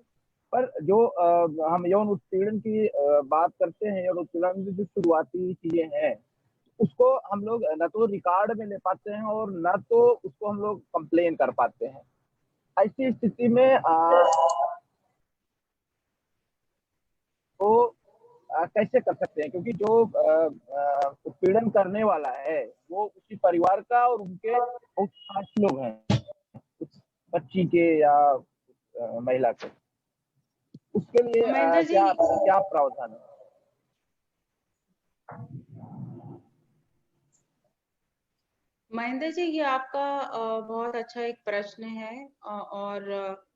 पर जो हम यौन उत्पीड़न की बात करते हैं, यौन उत्पीड़न की जो शुरुआती चीजें हैं उसको हम लोग न तो रिकॉर्ड में ले पाते हैं और न तो उसको हम लोग कंप्लेन कर पाते हैं। ऐसी स्थिति में तो कैसे कर सकते हैं, क्योंकि जो उत्पीड़न करने वाला है वो उसी परिवार का और उनके बहुत खास लोग हैं, उस बच्ची के या महिला के, उसके लिए क्या प्रावधान है? महेंद्र जी, ये आपका बहुत अच्छा एक प्रश्न है, और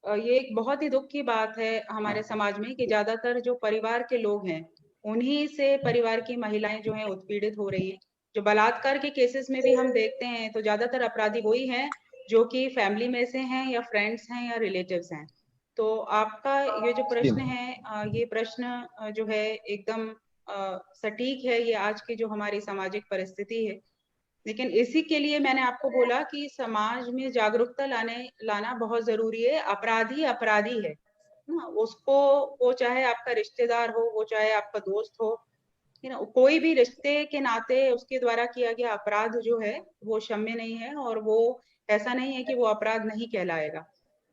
ये एक बहुत ही दुख की बात है हमारे समाज में कि ज्यादातर जो परिवार के लोग हैं उन्हीं से परिवार की महिलाएं जो हैं उत्पीड़ित हो रही है। जो बलात्कार के केसेस में भी हम देखते हैं तो ज्यादातर अपराधी वही हैं जो कि फैमिली में से हैं या फ्रेंड्स हैं या रिलेटिव्स हैं। तो आपका ये जो प्रश्न है, ये प्रश्न जो है एकदम सटीक है, ये आज की जो हमारी सामाजिक परिस्थिति है। लेकिन इसी के लिए मैंने आपको बोला कि समाज में जागरूकता लाना बहुत जरूरी है। अपराधी अपराधी है ना, उसको, वो चाहे आपका रिश्तेदार हो, वो चाहे आपका दोस्त हो, कोई भी रिश्ते के नाते उसके द्वारा किया गया अपराध जो है वो क्षम्य नहीं है, और वो ऐसा नहीं है कि वो अपराध नहीं कहलाएगा।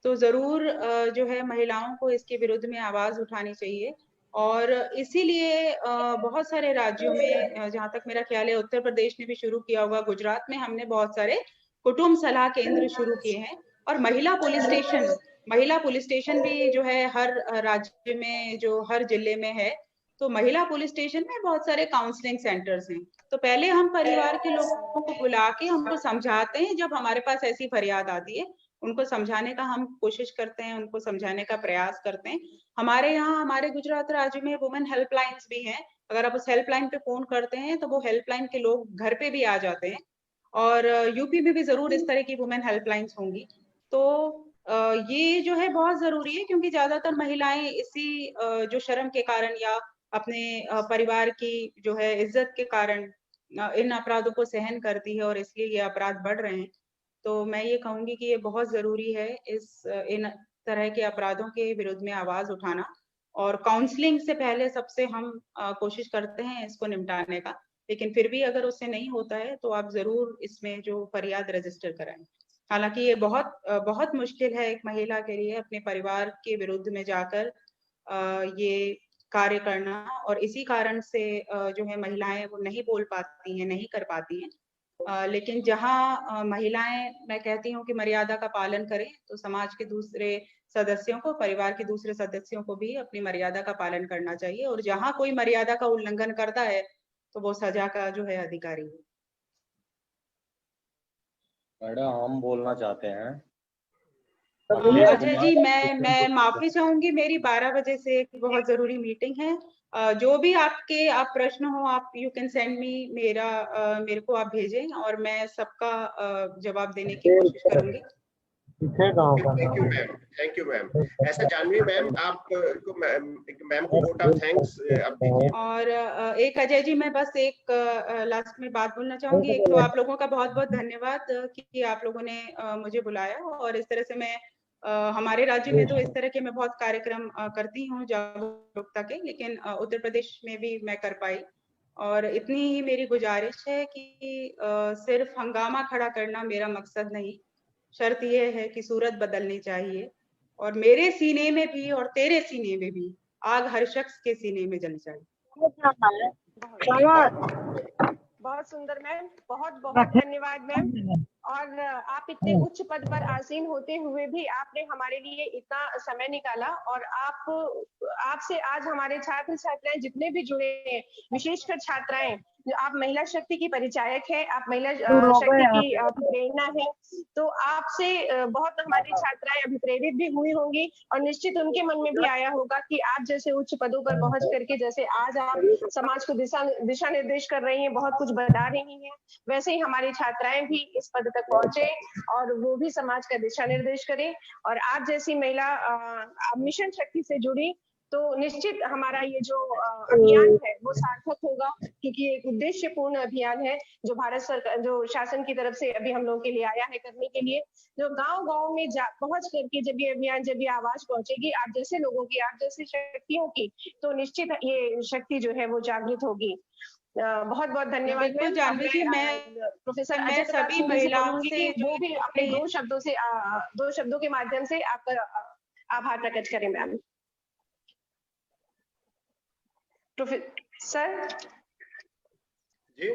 तो जरूर जो है महिलाओं को इसके विरुद्ध में आवाज उठानी चाहिए, और इसीलिए बहुत सारे राज्यों में, जहां तक मेरा ख्याल है उत्तर प्रदेश ने भी शुरू किया होगा, गुजरात में हमने बहुत सारे कुटुंब सलाह केंद्र शुरू किए हैं, और महिला पुलिस स्टेशन भी जो है हर राज्य में, जो हर जिले में है, तो महिला पुलिस स्टेशन में बहुत सारे काउंसलिंग सेंटर्स हैं। तो पहले हम परिवार के लोगों को बुला के हमको समझाते हैं, जब हमारे पास ऐसी फरियाद आती है उनको समझाने का हम कोशिश करते हैं, उनको समझाने का प्रयास करते हैं। हमारे यहाँ, हमारे गुजरात राज्य में वुमेन हेल्पलाइंस भी हैं। अगर आप उस हेल्पलाइन पे फोन करते हैं तो वो हेल्पलाइन के लोग घर पे भी आ जाते हैं, और यूपी में भी जरूर इस तरह की वुमेन हेल्पलाइंस होंगी। तो ये जो है बहुत जरूरी है, क्योंकि ज्यादातर महिलाएं इसी जो शर्म के कारण या अपने परिवार की जो है इज्जत के कारण इन अपराधों को सहन करती है, और इसलिए ये अपराध बढ़ रहे हैं। तो मैं ये कहूंगी कि ये बहुत जरूरी है इन तरह के अपराधों के विरुद्ध में आवाज उठाना, और काउंसलिंग से पहले सबसे हम कोशिश करते हैं इसको निपटाने का। लेकिन फिर भी अगर उससे नहीं होता है तो आप जरूर इसमें जो फरियाद रजिस्टर कराएं। हालांकि ये बहुत मुश्किल है एक महिला के लिए अपने परिवार के विरुद्ध में जाकर ये कार्य करना, और इसी कारण से जो है महिलाएं वो नहीं बोल पाती हैं, नहीं कर पाती हैं। लेकिन जहां महिलाएं, मैं कहती हूँ कि मर्यादा का पालन करें, तो समाज के दूसरे सदस्यों को, परिवार के दूसरे सदस्यों को भी अपनी मर्यादा का पालन करना चाहिए, और जहां कोई मर्यादा का उल्लंघन करता है तो वो सजा का जो है अधिकारी है। मैडम हम बोलना चाहते हैं। अजय जी, मैं माफी चाहूंगी, मेरी 12 बजे से एक बहुत जरूरी मीटिंग है। जो भी आप प्रश्न हो, आप यू कैन सेंड मी, मेरे को आप भेजें और मैं सबका जवाब देने की कोशिश करूंगी। Thank you ma'am, thank you ma'am. ऐसा जानवी मैम, आप को मैम को वोट ऑफ थैंक्स आप दीजिए। और एक अजय जी, मैं बस एक लास्ट में बात बोलना चाहूंगी। एक तो आप लोगों का बहुत बहुत धन्यवाद कि आप लोगों ने मुझे बुलाया, और इस तरह से मैं हमारे राज्य में तो इस तरह के मैं बहुत कार्यक्रम करती हूँ जागरूकता के, लेकिन उत्तर प्रदेश में भी मैं कर पाई। और इतनी ही मेरी गुजारिश है कि सिर्फ हंगामा खड़ा करना मेरा मकसद नहीं, शर्त यह है कि सूरत बदलनी चाहिए, और मेरे सीने में भी और तेरे सीने में भी आग हर शख्स के सीने में जल जाए। बहुत सुंदर मैम, बहुत बहुत धन्यवाद मैम। और आप इतने उच्च पद पर आसीन होते हुए भी आपने हमारे लिए इतना समय निकाला, और आपसे आज हमारे छात्र छात्राएं जितने भी जुड़े हैं, विशेषकर छात्राएं, आप महिला शक्ति की परिचायक है, आप महिला शक्ति की प्रेरणा है, तो आपसे बहुत हमारी छात्राएं अभी प्रेरित भी हुई होंगी, और निश्चित उनके मन में भी आया होगा कि आप जैसे उच्च पदों पर पहुंच करके जैसे आज आप समाज को दिशा निर्देश कर रही हैं, बहुत कुछ बता रही हैं, वैसे ही हमारी छात्राएं भी इस पद तक पहुंचे और वो भी समाज का दिशा निर्देश करें। और आप जैसी महिला मिशन शक्ति से जुड़ी तो निश्चित हमारा ये जो अभियान है वो सार्थक होगा, क्योंकि एक उद्देश्यपूर्ण अभियान है जो भारत सरकार, जो शासन की तरफ से अभी हम लोगों के लिए आया है करने के लिए, जो गांव-गांव में पहुंच करके जब ये अभियान, जब ये आवाज पहुंचेगी आप जैसे लोगों की, आप जैसी शक्तियों की, तो निश्चित ये शक्ति जो है वो जागृत होगी। बहुत बहुत धन्यवाद मैम। जानवी जी, मैं प्रोफेसर मैं सभी महिलाओं से वो भी अपने दो शब्दों के माध्यम से आपका आभार प्रकट करें मैम। प्रोफेसर जी,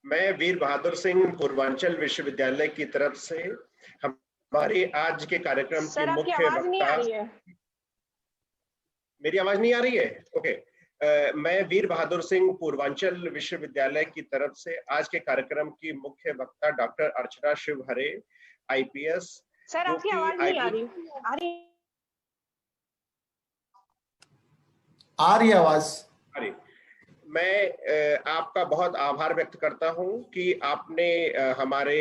मैं वीर बहादुर सिंह पूर्वांचल विश्वविद्यालय की तरफ से हमारे आज के कार्यक्रम के मुख्य वक्ता, मेरी आवाज नहीं आ रही है? ओके। मैं वीर बहादुर सिंह पूर्वांचल विश्वविद्यालय की तरफ से आज के कार्यक्रम की मुख्य वक्ता डॉक्टर अर्चना शिवहरे IPS। सर आपकी आवाज नहीं आ रही। आ रही आवाज? अरे, मैं आपका बहुत आभार व्यक्त करता हूं कि आपने हमारे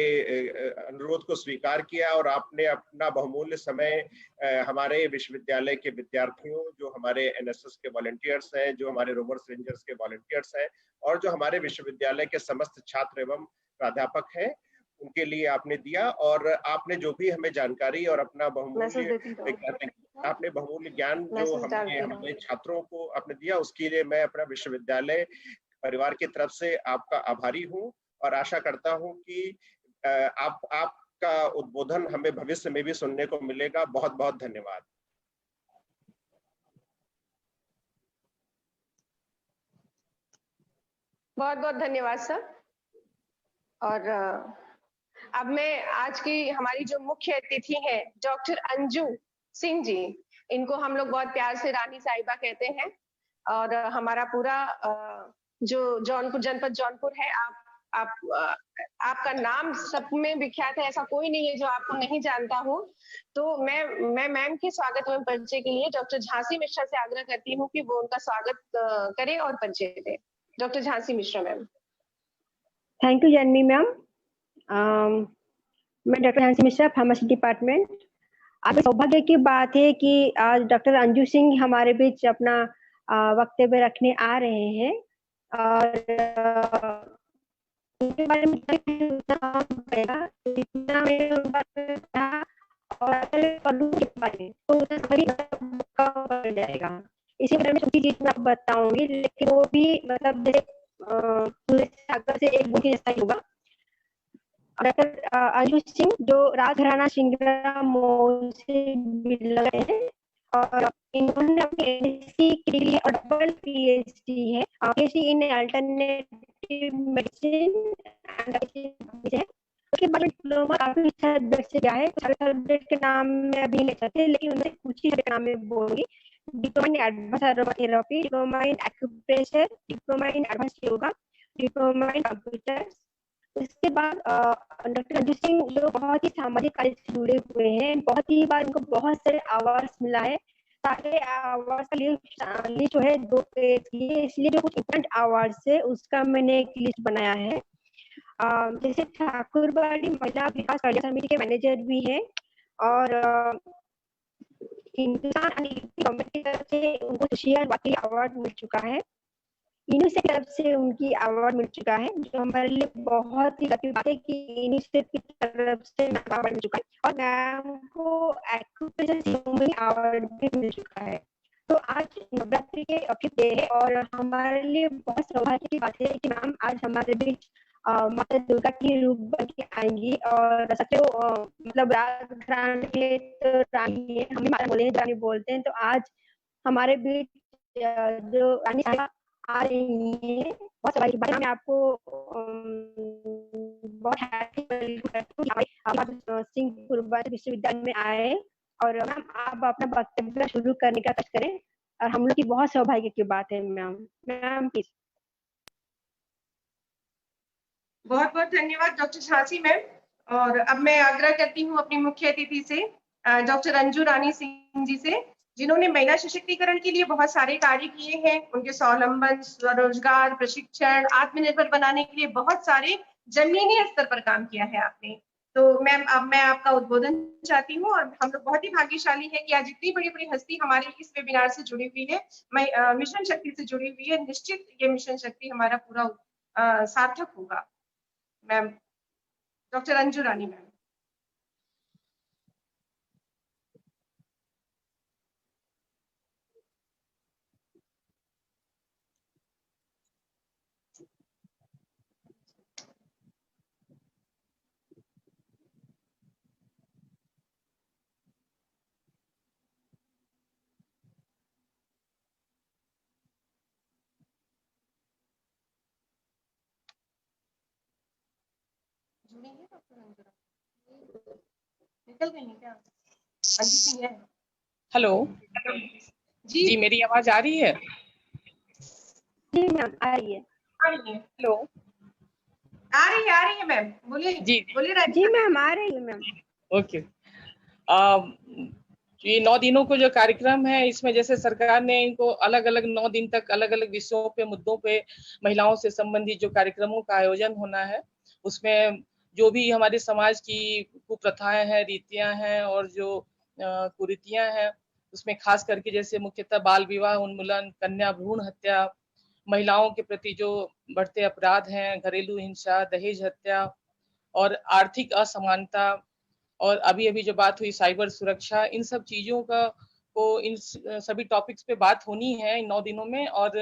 अनुरोध को स्वीकार किया और आपने अपना बहुमूल्य समय हमारे विश्वविद्यालय के विद्यार्थियों, जो हमारे NSS के वॉलंटियर्स हैं, जो हमारे रोवर्स रेंजर्स के वॉलंटियर्स हैं, और जो हमारे विश्वविद्यालय के समस्त छात्र एवं प्राध्यापक हैं, उनके लिए आपने दिया। और आपने जो भी हमें जानकारी और अपना बहुमूल्य ज्ञान जो हमारे छात्रों को आपने दिया, उसके लिए मैं अपना विश्वविद्यालय परिवार की तरफ से आपका आभारी हूं, और आशा करता हूं कि आपका उद्बोधन हमें भविष्य में भी सुनने को मिलेगा। बहुत बहुत धन्यवाद। बहुत बहुत धन्यवाद सर। और अब मैं आज की हमारी जो मुख्य अतिथि है डॉक्टर अंजू सिंह जी, इनको हम लोग बहुत प्यार से रानी साहिबा कहते हैं, और हमारा पूरा जो जौनपुर जनपद जौनपुर है, आपका नाम सब में विख्यात है, ऐसा कोई नहीं है जो आपको नहीं जानता हो। तो मैं मैम के स्वागत एवं परिचय के लिए डॉक्टर झांसी मिश्रा से आग्रह करती हूँ कि वो उनका स्वागत करें और परिचय दें। Doctor Jhansi Mishra ma'am. Thank you Janvi ma'am. मैं doctor Jhansi Mishra, pharmacy department. आज सौभाग्य की बात है कि आज डॉक्टर अंजू सिंह हमारे बीच अपना वक्तव्य रखने आ रहे हैं, और उनके बारे में जाएगा, इसी बारे में छोटी चीज मैं बताऊंगी, लेकिन वो भी मतलब सागर से एक बुक जैसा ही होगा। डॉक्टर अंजू सिंह जो राजघराना सिंगरा से लगे हैं, और इन्होंने अपनी MSc के लिए डबल PhD है, PhD in alternative medicine and है। उसके बाद डिप्लोमा काफी सब्जेक्ट से गया है, सारे सब्जेक्ट के नाम में अभी नहीं चाहते, लेकिन उनसे कुछ ही नाम में बोलूंगी। Diploma in advance aromatherapy, diploma in acupressure, diploma in advance yoga, diploma in computer. उसके बाद डॉक्टर अंजू सिंह जो बहुत ही सामाजिक कार्य से जुड़े हुए हैं, बहुत ही बार उनको बहुत सारे अवार्ड मिला है। सारे अवार्ड का लिस्ट जो है 2 पेज की है, इसलिए जो कुछ इम्पोर्टेंट अवार्ड है उसका मैंने एक लिस्ट बनाया है। जैसे ठाकुरबाड़ी महिला विकास कल्याण समिति के मैनेजर भी है और हिंदुस्तान गवर्नमेंट की तरफ से उनको सोशल वाकई अवार्ड मिल चुका है। यूनिसेफ की तरफ से उनकी अवार्ड मिल चुका है, जो हमारे लिए बहुत ही लकी बात है कि यूनिसेफ की तरफ से अवार्ड मिल चुका है और मैम को एक्यूप्रेशर अवार्ड भी मिल चुका है। तो आज नवरात्रि के अवसर पे है और हमारे लिए बहुत सौभाग्य की बात है कि मैम आज हमारे बीच माता दुर्गा की रूप बन के आएंगी और सत्य मतलब रात घराने के लिए तो रानी है, हम माता बोले रानी बोलते हैं। तो आज हमारे बीच जो रानी आ रही है, बहुत सवाल की बात। मैं आपको बहुत हैप्पी सिंह विश्वविद्यालय में आए और मैम आप अपना वक्तव्य शुरू करने का कष्ट करें और हम लोग की बहुत सौभाग्य की बात है मैम। Ma'am please. बहुत बहुत धन्यवाद डॉक्टर झांसी मैम। और अब मैं आग्रह करती हूँ अपनी मुख्य अतिथि से डॉक्टर अंजू रानी सिंह जी से, जिन्होंने महिला सशक्तिकरण के लिए बहुत सारे कार्य किए हैं। उनके स्वावलंबन, स्वरोजगार, प्रशिक्षण, आत्मनिर्भर बनाने के लिए बहुत सारे जमीनी स्तर पर काम किया है आपने। तो मैम अब मैं आपका उद्बोधन चाहती हूँ और हम लोग बहुत ही भाग्यशाली है कि आज इतनी बड़ी बड़ी हस्ती हमारे इस वेबिनार से जुड़ी हुई है, मिशन शक्ति से जुड़ी हुई है। निश्चित ये मिशन शक्ति हमारा पूरा सार्थक होगा। मैम डॉक्टर अंजू रानी मैम। निकल गई है क्या? अंजू सिंह है। हेलो जी मेरी आवाज आ रही है? जी मैम आ रही है। हेलो आ रही है मैम, बोलिए जी बोलिए। जी मैम आ रही है मैम। ओके। ये 9 दिनों को जो कार्यक्रम है, इसमें जैसे सरकार ने इनको अलग अलग 9 दिन तक अलग अलग विषयों पे, मुद्दों पे, महिलाओं से संबंधित जो कार्यक्रमों का आयोजन होना है, उसमें जो भी हमारे समाज की कुप्रथाएं हैं, रीतियां हैं और जो कुरीतियां हैं, उसमें खास करके जैसे मुख्यतः बाल विवाह उन्मूलन, कन्या भ्रूण हत्या, महिलाओं के प्रति जो बढ़ते अपराध हैं, घरेलू हिंसा, दहेज हत्या और आर्थिक असमानता, और अभी अभी जो बात हुई साइबर सुरक्षा, इन सब चीजों का को इन सभी टॉपिक्स पे बात होनी है इन 9 दिनों में। और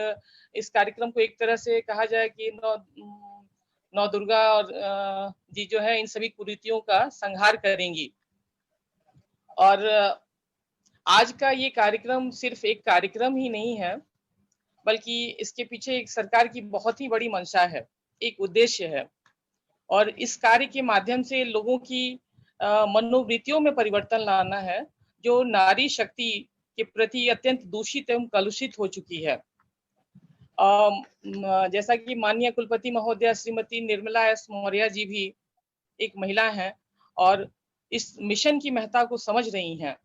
इस कार्यक्रम को एक तरह से कहा जाए कि नौ दुर्गा और जी जो है इन सभी कुरीतियों का संहार करेंगी। और आज का ये कार्यक्रम सिर्फ एक कार्यक्रम ही नहीं है, बल्कि इसके पीछे एक सरकार की बहुत ही बड़ी मंशा है, एक उद्देश्य है। और इस कार्य के माध्यम से लोगों की मनोवृत्तियों में परिवर्तन लाना है, जो नारी शक्ति के प्रति अत्यंत दूषित एवं कलुषित हो चुकी है। जैसा कि माननीय कुलपति महोदया श्रीमती निर्मला एस मौर्य जी भी एक महिला हैं और इस मिशन की महत्ता को समझ रही हैं,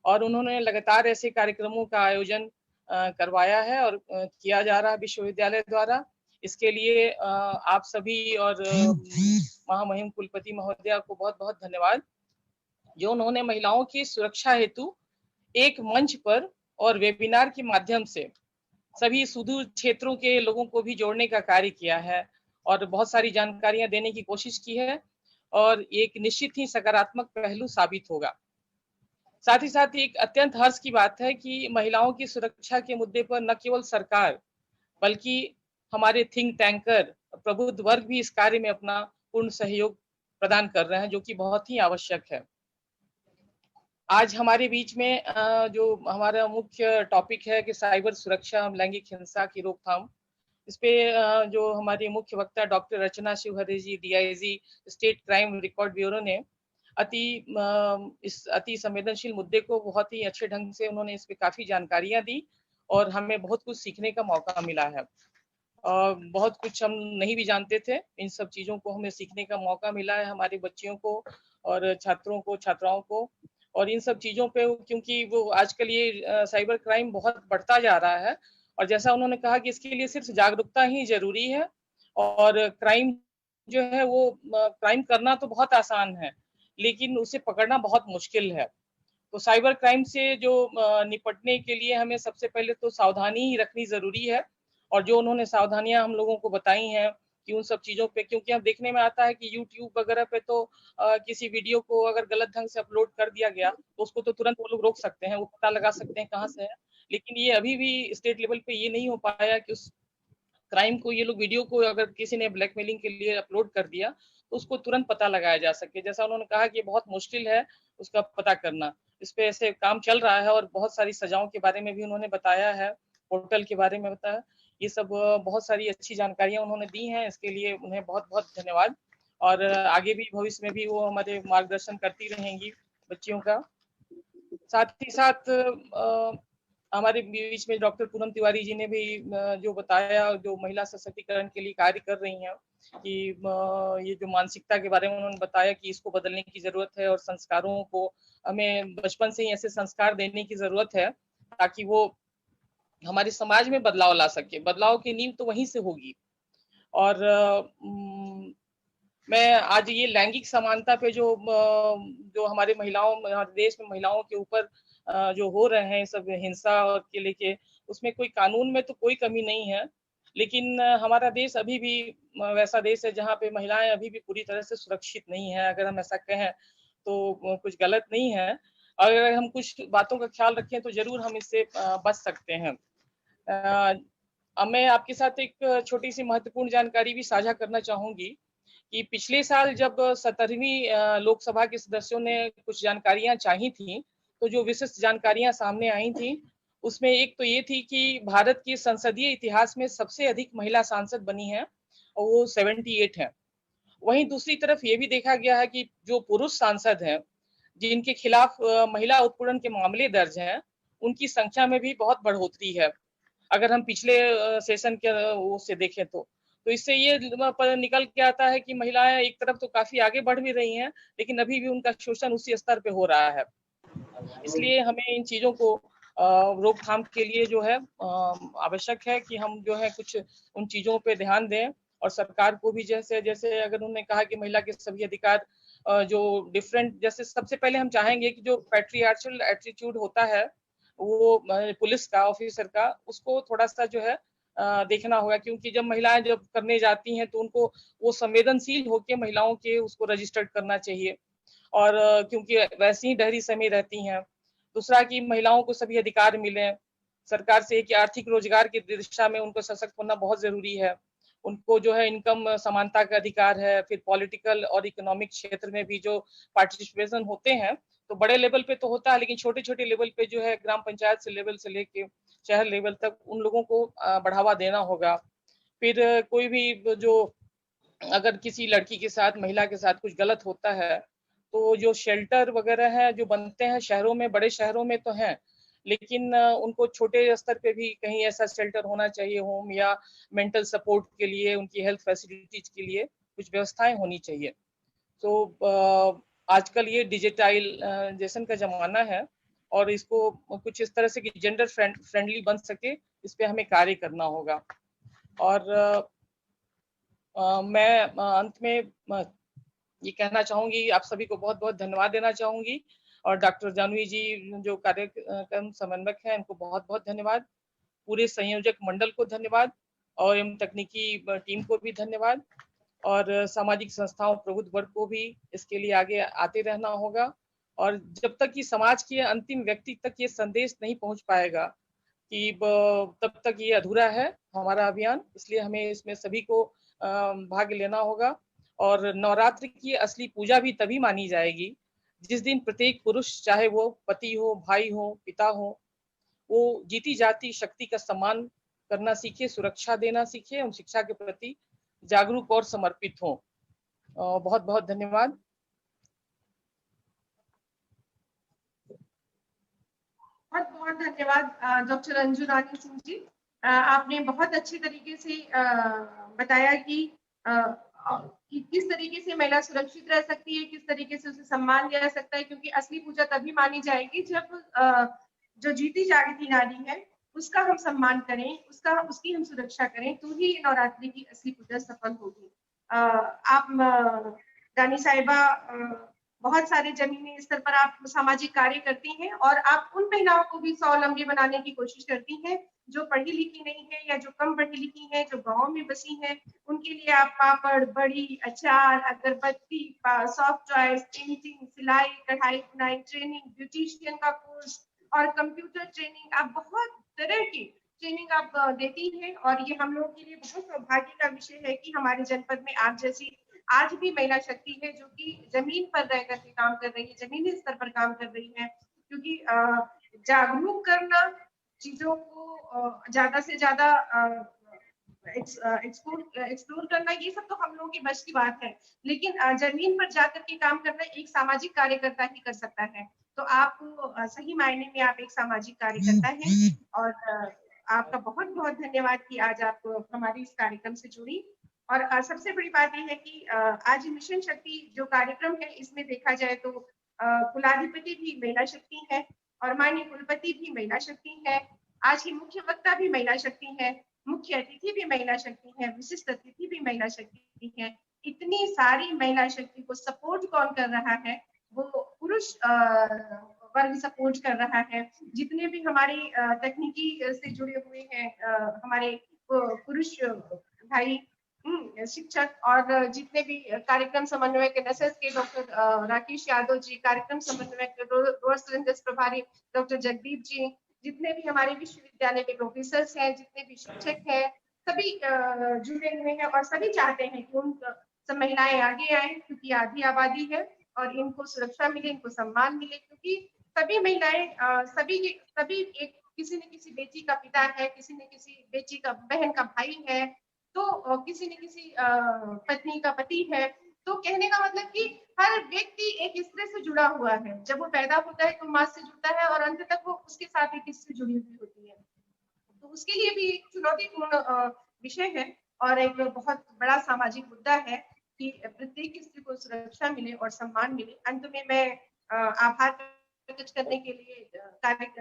और उन्होंने लगातार ऐसे कार्यक्रमों का आयोजन करवाया है और किया जा रहा है विश्वविद्यालय द्वारा। इसके लिए आप सभी और महामहिम कुलपति महोदया को बहुत बहुत धन्यवाद, जो उन्होंने महिलाओं की सुरक्षा हेतु एक मंच पर और वेबिनार के माध्यम से सभी सुदूर क्षेत्रों के लोगों को भी जोड़ने का कार्य किया है और बहुत सारी जानकारियां देने की कोशिश की है, और एक निश्चित ही सकारात्मक पहलू साबित होगा। साथ ही साथ एक अत्यंत हर्ष की बात है कि महिलाओं की सुरक्षा के मुद्दे पर न केवल सरकार बल्कि हमारे थिंक टैंकर, प्रबुद्ध वर्ग भी इस कार्य में अपना पूर्ण सहयोग प्रदान कर रहे हैं, जो कि बहुत ही आवश्यक है। आज हमारे बीच में जो हमारा मुख्य टॉपिक है कि साइबर सुरक्षा, लैंगिक हिंसा की रोकथाम, इस पे जो हमारी मुख्य वक्ता doctor Rachna Shivhare ji, DIG state crime record bureau ने इस अति संवेदनशील मुद्दे को बहुत ही अच्छे ढंग से उन्होंने इस पे काफी जानकारियां दी और हमें बहुत कुछ सीखने का मौका मिला है। बहुत कुछ हम नहीं भी जानते थे, इन सब चीजों को हमें सीखने का मौका मिला है हमारे बच्चियों को और छात्रों को, छात्राओं को। और इन सब चीजों पे, क्योंकि वो आजकल ये साइबर क्राइम बहुत बढ़ता जा रहा है, और जैसा उन्होंने कहा कि इसके लिए सिर्फ जागरूकता ही जरूरी है और क्राइम जो है वो क्राइम करना तो बहुत आसान है, लेकिन उसे पकड़ना बहुत मुश्किल है। तो साइबर क्राइम से जो निपटने के लिए हमें सबसे पहले तो सावधानी ही रखनी जरूरी है। और जो उन्होंने सावधानियां हम लोगों को बताई हैं कि उन सब चीजों पे, क्योंकि हम देखने में आता है कि यूट्यूब वगैरह पे तो किसी वीडियो को अगर गलत ढंग से अपलोड कर दिया गया तो उसको तो तुरंत वो लोग रोक सकते हैं, वो पता लगा सकते हैं कहाँ से है। लेकिन ये अभी भी स्टेट लेवल पे ये नहीं हो पाया कि उस क्राइम को, ये लोग वीडियो को अगर किसी ने ब्लैकमेलिंग के लिए अपलोड कर दिया तो उसको तुरंत पता लगाया जा सके। जैसा उन्होंने कहा कि बहुत मुश्किल है उसका पता करना। इस पे ऐसे काम चल रहा है और बहुत सारी सजाओं के बारे में भी उन्होंने बताया है, पोर्टल के बारे में बताया। ये सब बहुत सारी अच्छी जानकारियां उन्होंने दी हैं, इसके लिए उन्हें बहुत बहुत धन्यवाद। और आगे भी भविष्य में भी वो हमारे मार्गदर्शन करती रहेंगी बच्चियों का। साथ ही साथ हमारे बीच में डॉक्टर पूनम तिवारी जी ने भी जो बताया, जो महिला सशक्तिकरण के लिए कार्य कर रही हैं, कि ये जो मानसिकता के बारे में उन्होंने बताया कि इसको बदलने की जरूरत है और संस्कारों को हमें बचपन से ही ऐसे संस्कार देने की जरूरत है ताकि वो हमारे समाज में बदलाव ला सके। बदलाव की नींव तो वहीं से होगी। और मैं आज ये लैंगिक समानता पे जो हमारे महिलाओं, हमारे देश में महिलाओं के ऊपर जो हो रहे हैं सब हिंसा और के लेके, उसमें कोई कानून में तो कोई कमी नहीं है, लेकिन हमारा देश अभी भी वैसा देश है जहाँ पे महिलाएं अभी भी पूरी तरह से सुरक्षित नहीं है। अगर हम ऐसा कहें तो कुछ गलत नहीं है। अगर हम कुछ बातों का ख्याल रखें तो जरूर हम इससे बच सकते हैं। अब मैं आपके साथ एक छोटी सी महत्वपूर्ण जानकारी भी साझा करना चाहूंगी कि पिछले साल जब 17वीं लोकसभा के सदस्यों ने कुछ जानकारियां चाही थी, तो जो विशिष्ट जानकारियां सामने आई थी उसमें एक तो ये थी कि भारत के संसदीय इतिहास में सबसे अधिक महिला सांसद बनी है और वो 78 है। वहीं दूसरी तरफ ये भी देखा गया है कि जो पुरुष सांसद हैं जिनके खिलाफ महिला उत्पीड़न के मामले दर्ज हैं, उनकी संख्या में भी बहुत बढ़ोतरी है अगर हम पिछले सेशन के उससे देखें तो इससे ये निकल के आता है कि महिलाएं एक तरफ तो काफी आगे बढ़ भी रही हैं, लेकिन अभी भी उनका शोषण उसी स्तर पे हो रहा है। इसलिए हमें इन चीजों को रोकथाम के लिए जो है आवश्यक है कि हम जो है कुछ उन चीजों पे ध्यान दें। और सरकार को भी जैसे जैसे अगर उन्होंने कहा कि महिला के सभी अधिकार जो डिफरेंट, जैसे सबसे पहले हम चाहेंगे कि जो पैट्रियार्चल एटीट्यूड होता है वो पुलिस का ऑफिसर का, उसको थोड़ा सा जो है देखना होगा, क्योंकि जब महिलाएं जब करने जाती हैं तो उनको वो संवेदनशील होकर महिलाओं के उसको रजिस्टर्ड करना चाहिए, और क्योंकि वैसे ही डहरी समय रहती हैं। दूसरा कि महिलाओं को सभी अधिकार मिले। सरकार से कि आर्थिक रोजगार की दिशा में उनको सशक्त होना बहुत जरूरी है। उनको जो है इनकम समानता का अधिकार है। फिर पॉलिटिकल और इकोनॉमिक क्षेत्र में भी जो पार्टिसिपेशन होते हैं तो बड़े लेवल पे तो होता है, लेकिन छोटे छोटे लेवल पे जो है ग्राम पंचायत से लेवल से लेके शहर लेवल तक उन लोगों को बढ़ावा देना होगा। फिर कोई भी जो अगर किसी लड़की के साथ, महिला के साथ कुछ गलत होता है तो जो शेल्टर वगैरह है जो बनते हैं शहरों में, बड़े शहरों में तो हैं, लेकिन उनको छोटे स्तर पे भी कहीं ऐसा शेल्टर होना चाहिए, होम या मेंटल सपोर्ट के लिए, उनकी हेल्थ फैसिलिटीज के लिए कुछ व्यवस्थाएं होनी चाहिए। तो आजकल ये डिजिटाइजेशन का जमाना है और इसको कुछ इस तरह से कि जेंडर फ्रेंडली बन सके, इस पे हमें कार्य करना होगा। और मैं अंत में ये कहना चाहूंगी, आप सभी को बहुत बहुत धन्यवाद देना चाहूंगी, और डॉक्टर जानवी जी जो कार्यक्रम समन्वयक हैं उनको बहुत बहुत धन्यवाद, पूरे संयोजक मंडल को धन्यवाद, और एवं तकनीकी टीम को भी धन्यवाद, और सामाजिक संस्थाओं प्रबुद्ध वर्ग को भी इसके लिए आगे आते रहना होगा। और जब तक कि समाज के अंतिम व्यक्ति तक ये संदेश नहीं पहुंच पाएगा कि तब तक ये अधूरा है हमारा अभियान। इसलिए हमें इसमें सभी को भाग लेना होगा। और नवरात्रि की असली पूजा भी तभी मानी जाएगी जिस दिन प्रत्येक पुरुष, चाहे वो पति हो, भाई हो, पिता हो, वो जीती जाती शक्ति का सम्मान करना सीखे, सुरक्षा देना सीखे, उन शिक्षा के प्रति जागरूक और समर्पित हो। बहुत बहुत धन्यवाद। बहुत बहुत धन्यवाद डॉक्टर अंजू रानी सिंह जी। आपने बहुत अच्छे तरीके से बताया कि किस तरीके से महिला सुरक्षित रह सकती है, किस तरीके से उसे सम्मान दिया जा सकता है, क्योंकि असली पूजा तभी मानी जाएगी जब जो जीती जागती नारी है उसका हम सम्मान करें, उसकी हम सुरक्षा करें, तो ही नवरात्रि की असली पूजा सफल होगी। आप रानी साहिबा बहुत सारे जमीनी स्तर पर आप सामाजिक कार्य करती हैं और आप उन महिलाओं को भी स्वावलंबी बनाने की कोशिश करती हैं जो पढ़ी लिखी नहीं है या जो कम पढ़ी लिखी हैं, जो गांव में बसी हैं। उनके लिए आप पापड़, बड़ी, अचार, अगरबत्ती, सॉफ्ट टॉयज, पेंटिंग, सिलाई, कढ़ाई, बुनाई, ट्रेनिंग, ब्यूटिशियन का कोर्स और कंप्यूटर ट्रेनिंग, आप बहुत तरह की ट्रेनिंग आप देती हैं। और ये हम लोगों के लिए बहुत सौभाग्य का विषय है कि हमारे जनपद में आप जैसी आज भी महिला शक्ति है जो कि जमीन पर रह करके काम कर रही है, जमीनी स्तर पर काम कर रही है। क्योंकि जागरूक करना, चीजों को ज्यादा से ज्यादा एक्सप्लोर करना, ये सब तो हम लोगों की बस की बात है, लेकिन जमीन पर जाकर के काम करना एक सामाजिक कार्यकर्ता ही कर सकता है। तो आप सही मायने में आप एक सामाजिक कार्यकर्ता हैं और आपका बहुत बहुत धन्यवाद कि आज आप हमारी इस कार्यक्रम से जुड़ी। और सबसे बड़ी बात यह है कि आज मिशन शक्ति जो कार्यक्रम है, इसमें देखा जाए तो कुलाधिपति भी महिला शक्ति है और माननीय कुलपति भी महिला शक्ति है। आज की मुख्य वक्ता भी महिला शक्ति है, मुख्य अतिथि भी महिला शक्ति है, विशिष्ट अतिथि भी महिला शक्ति है। इतनी सारी महिला शक्ति को सपोर्ट कौन कर रहा है? वो पुरुष वर्ग सपोर्ट कर रहा है। जितने भी हमारे तकनीकी से जुड़े हुए हैं हमारे पुरुष भाई, शिक्षक और जितने भी कार्यक्रम समन्वयक NSS के डॉक्टर राकेश यादव जी, कार्यक्रम समन्वयक प्रभारी डॉक्टर जगदीप जी, जितने भी हमारे विश्वविद्यालय के प्रोफेसर हैं, जितने भी शिक्षक हैं, सभी जुड़े हुए हैं और सभी चाहते हैं कि उन सब महिलाएं आगे आए, क्योंकि आधी आबादी है और इनको सुरक्षा मिले, इनको सम्मान मिले। क्योंकि सभी महिलाएं सभी एक किसी न किसी बेटी का पिता है, किसी न किसी बेटी का बहन का भाई है, तो किसी न किसी पत्नी का पति है। तो कहने का मतलब कि हर व्यक्ति एक स्त्री से जुड़ा हुआ है। जब वो पैदा होता है तो माँ से जुड़ता है और अंत तक वो उसके साथ एक स्त्री जुड़ी हुई होती है। तो उसके लिए भी एक चुनौतीपूर्ण विषय है और एक बहुत बड़ा सामाजिक मुद्दा है कि प्रत्येक स्त्री को सुरक्षा मिले और सम्मान मिले। अंत में मैं आभार प्रकट करने के लिए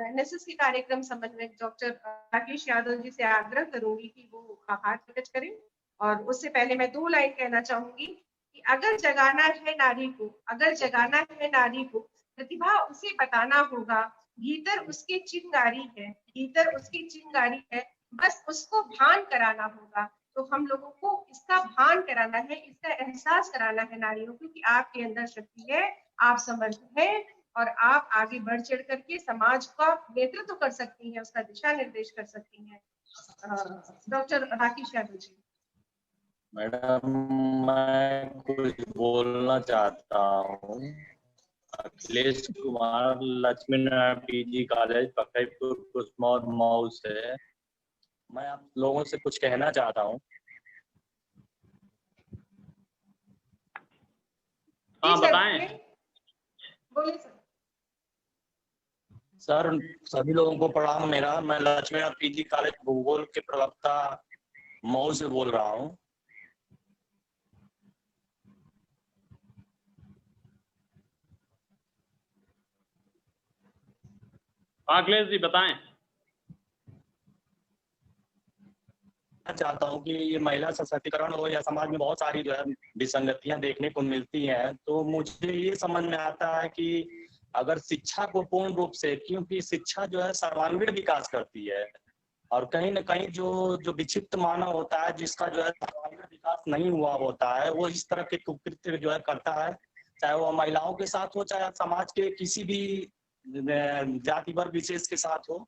NSS के कार्यक्रम समन्वयक डॉक्टर राकेश यादव जी से आग्रह करूंगी कि वो आभार प्रकट करें। और उससे पहले मैं 2 लाइन कहना चाहूंगी कि अगर जगाना है नारी को, अगर जगाना है नारी को, प्रतिभा उसे बताना होगा, भीतर उसके चिंगारी है, भीतर उसकी चिंगारी है, बस उसको भान कराना होगा। तो हम लोगों को इसका भान कराना है, इसका एहसास कराना है नारियों को कि आपके अंदर शक्ति है, आप समर्थ हैं और आप आगे बढ़ चढ़ करके समाज का नेतृत्व कर सकती हैं, उसका दिशा निर्देश कर सकती हैं। डॉक्टर राकेश यादव जी। मैडम, मैं कुछ बोलना चाहता हूँ। अखिलेश कुमार, लक्ष्मी नारायण PG कॉलेज, फतेहपुर कुसमौर मऊ से मैं आप लोगों से कुछ कहना चाहता हूँ। हाँ बताएं। बोलिए सर। सभी लोगों को प्रणाम मेरा। मैं लक्ष्मी नारायण PG कॉलेज भूगोल के प्रवक्ता मऊ से बोल रहा हूँ। अखिलेश जी बताएं। चाहता हूँ कि ये महिला सशक्तिकरण हो या समाज में बहुत सारी जो है विसंगतियां देखने को मिलती हैं, तो मुझे ये समझ में आता है कि अगर शिक्षा को पूर्ण रूप से, क्योंकि शिक्षा जो है सर्वांगीण विकास करती है और कहीं न कहीं जो विक्षिप्त मानव होता है, जिसका जो है सर्वांगीण विकास नहीं हुआ होता है, वो इस तरह के कुकृत्य जो है करता है, चाहे वो महिलाओं के साथ हो, चाहे समाज के किसी भी जाति वर्ग विशेष के साथ हो।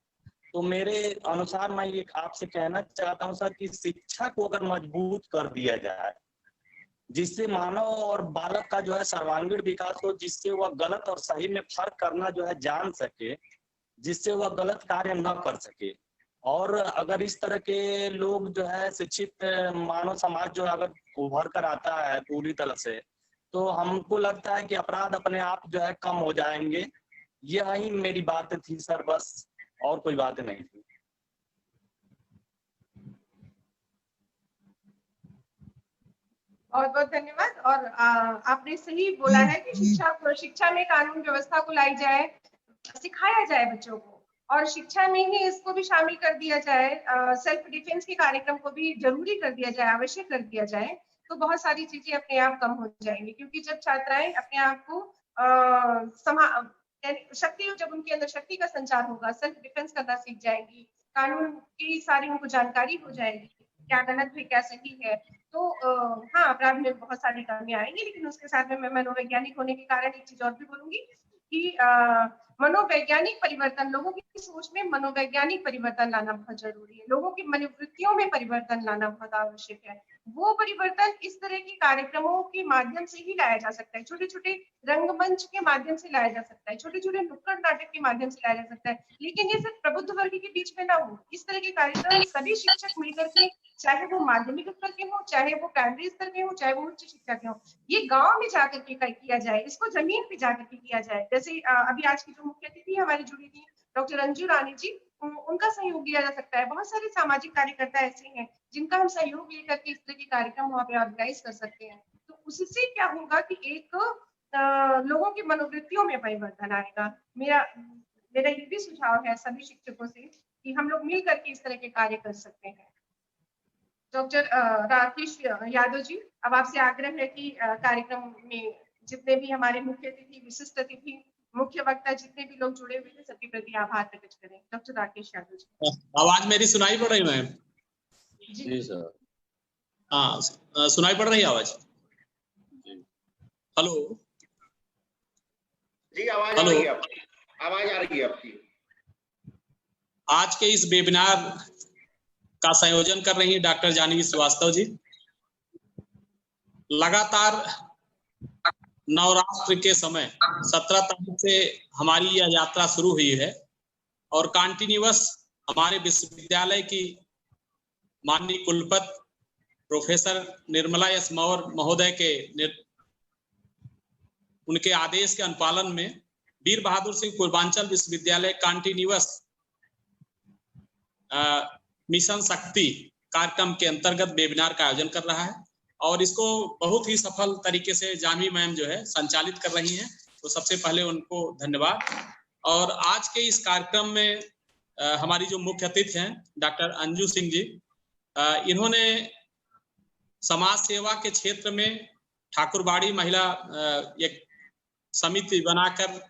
तो मेरे अनुसार मैं ये आपसे कहना चाहता हूँ सर कि शिक्षा को अगर मजबूत कर दिया जाए, जिससे मानव और बालक का जो है सर्वांगीण विकास हो, जिससे वह गलत और सही में फर्क करना जो है जान सके, जिससे वह गलत कार्य न कर सके। और अगर इस तरह के लोग जो है शिक्षित मानव समाज जो अगर उभर कर आता है पूरी तरह से, तो हमको लगता है कि अपराध अपने आप जो है कम हो जाएंगे। यही मेरी बात थी सर, बस और कोई बात नहीं थी। बहुत बहुत धन्यवाद। और आपने सही बोला है कि शिक्षा में कानून व्यवस्था को लाई जाए, सिखाया जाए बच्चों को, और शिक्षा में ही इसको भी शामिल कर दिया जाए, सेल्फ डिफेंस के कार्यक्रम को भी जरूरी कर दिया जाए, आवश्यक कर दिया जाए। तो बहुत सारी चीजें अपने आप कम हो जाएंगी, क्योंकि जब छात्राएं अपने आप को शक्ति, जब उनके अंदर शक्ति का संचार होगा, सेल्फ डिफेंस करना सीख जाएंगी, कानून की सारी उनको जानकारी हो जाएगी, क्या गलत है क्या सही है, तो हाँ, अपराध में बहुत सारी कमियां आएंगी। लेकिन उसके साथ में मैं मनोवैज्ञानिक होने के कारण एक चीज और भी बोलूंगी कि मनोवैज्ञानिक परिवर्तन, लोगों की सोच में मनोवैज्ञानिक परिवर्तन लाना बहुत जरूरी है, लोगों की मनोवृत्तियों में परिवर्तन लाना बहुत आवश्यक है। वो परिवर्तन इस तरह के कार्यक्रमों के माध्यम से ही लाया जा सकता है, छोटे छोटे रंगमंच के माध्यम से लाया जा सकता है, छोटे छोटे नुक्कड़ नाटक के माध्यम से लाया जा सकता है, लेकिन ये सिर्फ प्रबुद्ध वर्ग के बीच में ना हो। इस तरह के कार्यक्रम सभी शिक्षक मिलकर के, चाहे वो माध्यमिक स्तर के हो, चाहे वो प्राइमरी स्तर के हो, चाहे वो उच्च शिक्षा के हो, ये गांव में जाकर के किया जाए, इसको जमीन पे जाकर के किया जाए। जैसे अभी आज की जो मुख्य अतिथि हमारी जुड़ी थी डॉक्टर अंजू रानी जी, उनका सहयोग लिया जा सकता है। बहुत सारे सामाजिक कार्यकर्ता ऐसे हैं जिनका हम सहयोग लेकर के इस तरह के कार्यक्रम वहाँ पे ऑर्गेनाइज कर सकते हैं। तो उससे क्या होगा कि एक लोगों की मनोवृत्तियों में परिवर्तन आएगा। मेरा ये भी सुझाव है सभी शिक्षकों से कि हम लोग मिल करके इस तरह के कार्य कर सकते हैं। डॉक्टर राकेश यादव जी, अब आपसे आग्रह है कि कार्यक्रम में जितने भी हमारे मुख्य अतिथि, विशिष्ट अतिथि, मुख्य वक्ता, जितने भी लोग जुड़े हुए थे, सबके प्रति आभार प्रकट करें। डॉक्टर राकेश यादव जी। आवाज मेरी सुनाई पड़ रही मैम? जी सर। हाँ, सुनाई पड़ रही है आवाज? हेलो जी, आवाज आ रही है आपकी, आवाज आ रही है आपकी। आज के इस वेबिनार का संयोजन कर रही है डॉक्टर जानवी श्रीवास्तव जी। लगातार नवरात्र के समय 17 तारीख से हमारी यह यात्रा शुरू हुई है और कंटिन्यूअस हमारे विश्वविद्यालय की माननीय कुलपति प्रोफेसर निर्मला एस मौर्य महोदय के उनके आदेश के अनुपालन में वीर बहादुर सिंह पूर्वांचल विश्वविद्यालय कंटिन्यूअस मिशन शक्ति कार्यक्रम के अंतर्गत वेबिनार का आयोजन कर रहा है और इसको बहुत ही सफल तरीके से जानवी मैम जो है संचालित कर रही हैं, तो सबसे पहले उनको धन्यवाद। और आज के इस कार्यक्रम में हमारी जो मुख्य अतिथि हैं डॉक्टर अंजू सिंह जी, इन्होंने समाज सेवा के क्षेत्र में ठाकुरबाड़ी महिला एक समिति बनाकर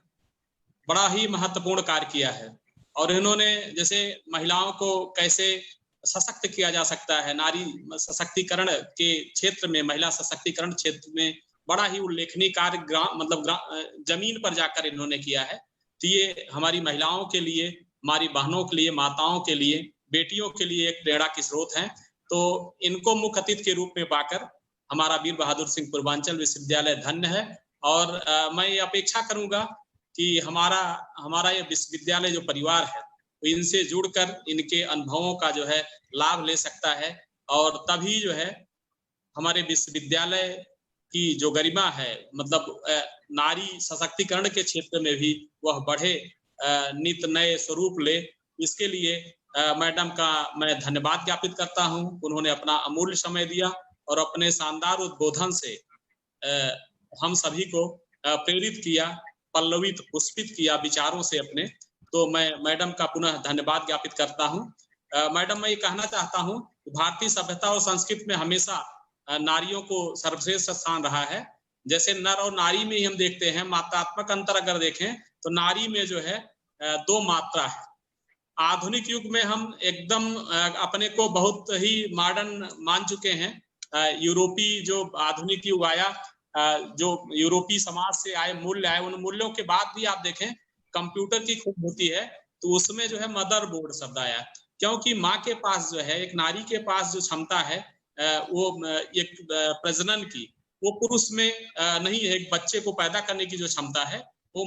बड़ा ही महत्वपूर्ण कार्य किया है और इन्होंने जैसे महिलाओं को कैसे सशक्त किया जा सकता है, नारी सशक्तिकरण के क्षेत्र में, महिला सशक्तिकरण क्षेत्र में बड़ा ही उल्लेखनीय कार्य जमीन पर जाकर इन्होंने किया है। तो ये हमारी महिलाओं के लिए, हमारी बहनों के लिए, माताओं के लिए, बेटियों के लिए एक प्रेरणा की स्रोत है। तो इनको मुख्य अतिथि के रूप में पाकर हमारा वीर बहादुर सिंह पूर्वांचल विश्वविद्यालय धन्य है और मैं ये अपेक्षा करूंगा कि हमारा ये विश्वविद्यालय जो परिवार है तो इनसे जुड़कर इनके अनुभवों का जो है लाभ ले सकता है और तभी जो है हमारे विश्वविद्यालय की जो गरिमा है, मतलब नारी सशक्तिकरण के क्षेत्र में भी वह बढ़े, नित नए स्वरूप ले। इसके लिए मैडम का मैं धन्यवाद ज्ञापित करता हूं। उन्होंने अपना अमूल्य समय दिया और अपने शानदार उद्बोधन से हम सभी को प्रेरित किया, पल्लवित पुष्पित किया विचारों से अपने। तो मैं मैडम का पुनः धन्यवाद ज्ञापित करता हूं। मैडम, मैं ये कहना चाहता हूं भारतीय सभ्यता और संस्कृति में हमेशा नारियों को सर्वश्रेष्ठ स्थान रहा है। जैसे नर और नारी में ही हम देखते हैं, मात्रात्मक अंतर अगर देखें तो नारी में जो है 2 मात्रा है। आधुनिक युग में हम एकदम अपने को बहुत ही मॉडर्न मान चुके हैं। यूरोपीय जो आधुनिक युग आया, जो यूरोपीय समाज से आए मूल्य आए, उन मूल्यों के बाद भी आप देखें कंप्यूटर की खूब होती है तो उसमें जो है मदरबोर्ड शब्द आया, क्योंकि माँ के पास जो है, एक नारी के पास जो क्षमता है वो एक प्रजनन की, वो पुरुष में नहीं है। एक बच्चे को पैदा करने की जो क्षमता है वो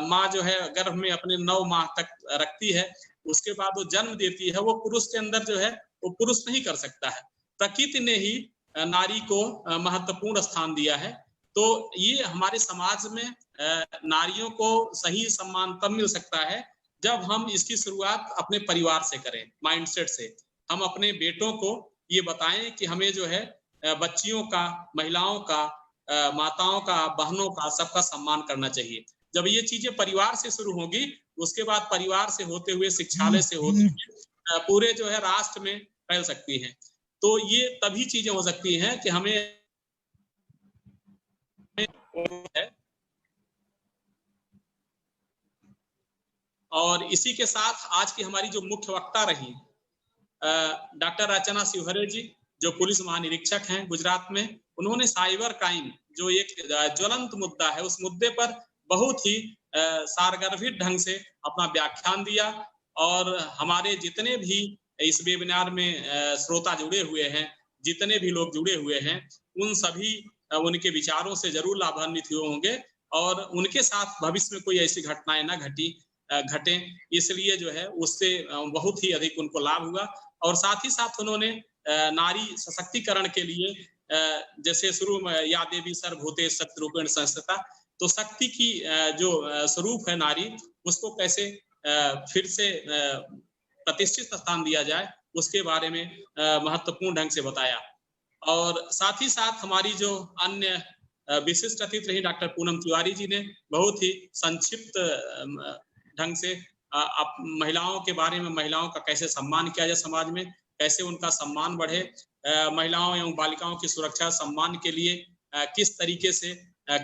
माँ जो है गर्भ में अपने 9 माह तक रखती है, उसके बाद वो जन्म देती है, वो पुरुष के अंदर जो है वो पुरुष नहीं कर सकता है। प्रकृति ने ही नारी को महत्वपूर्ण स्थान दिया है। तो ये हमारे समाज में नारियों को सही सम्मान तब मिल सकता है जब हम इसकी शुरुआत अपने परिवार से करें, माइंडसेट से। हम अपने बेटों को ये बताएं कि हमें जो है बच्चियों का, महिलाओं का, माताओं का, बहनों का, सबका सम्मान करना चाहिए। जब ये चीजें परिवार से शुरू होगी, उसके बाद परिवार से होते हुए, शिक्षालय से होते हुए पूरे जो है राष्ट्र में फैल सकती हैं। तो ये तभी चीजें हो सकती हैं कि हमें है। और इसी के साथ आज की हमारी जो मुख्य वक्ता रही डॉक्टर अर्चना शिवहरे जी, जो पुलिस महानिरीक्षक हैं गुजरात में, उन्होंने साइबर क्राइम जो एक ज्वलंत मुद्दा है, उस मुद्दे पर बहुत ही सारगर्भित ढंग से अपना व्याख्यान दिया। और हमारे जितने भी इस वेबिनार में श्रोता जुड़े हुए हैं, जितने भी लोग जुड़े हुए हैं, उन सभी उनके विचारों से जरूर लाभान्वित हुए होंगे और उनके साथ भविष्य में कोई ऐसी घटनाएं ना घटे, इसलिए जो है उससे बहुत ही अधिक उनको लाभ हुआ। और साथ ही साथ उन्होंने नारी सशक्तिकरण के लिए जैसे शुरू में या देवी सर्वभूतेषु शक्तिरूपेण संस्थिता, तो शक्ति की जो स्वरूप है नारी, उसको कैसे फिर से प्रतिष्ठित स्थान दिया जाए, उसके बारे में महत्वपूर्ण ढंग से बताया। और साथ ही साथ हमारी जो अन्य विशिष्ट अतिथि रही डॉक्टर पूनम तिवारी जी ने बहुत ही संक्षिप्त ढंग से महिलाओं के बारे में, महिलाओं का कैसे सम्मान किया जाए समाज में, कैसे उनका सम्मान बढ़े, महिलाओं एवं बालिकाओं की सुरक्षा सम्मान के लिए किस तरीके से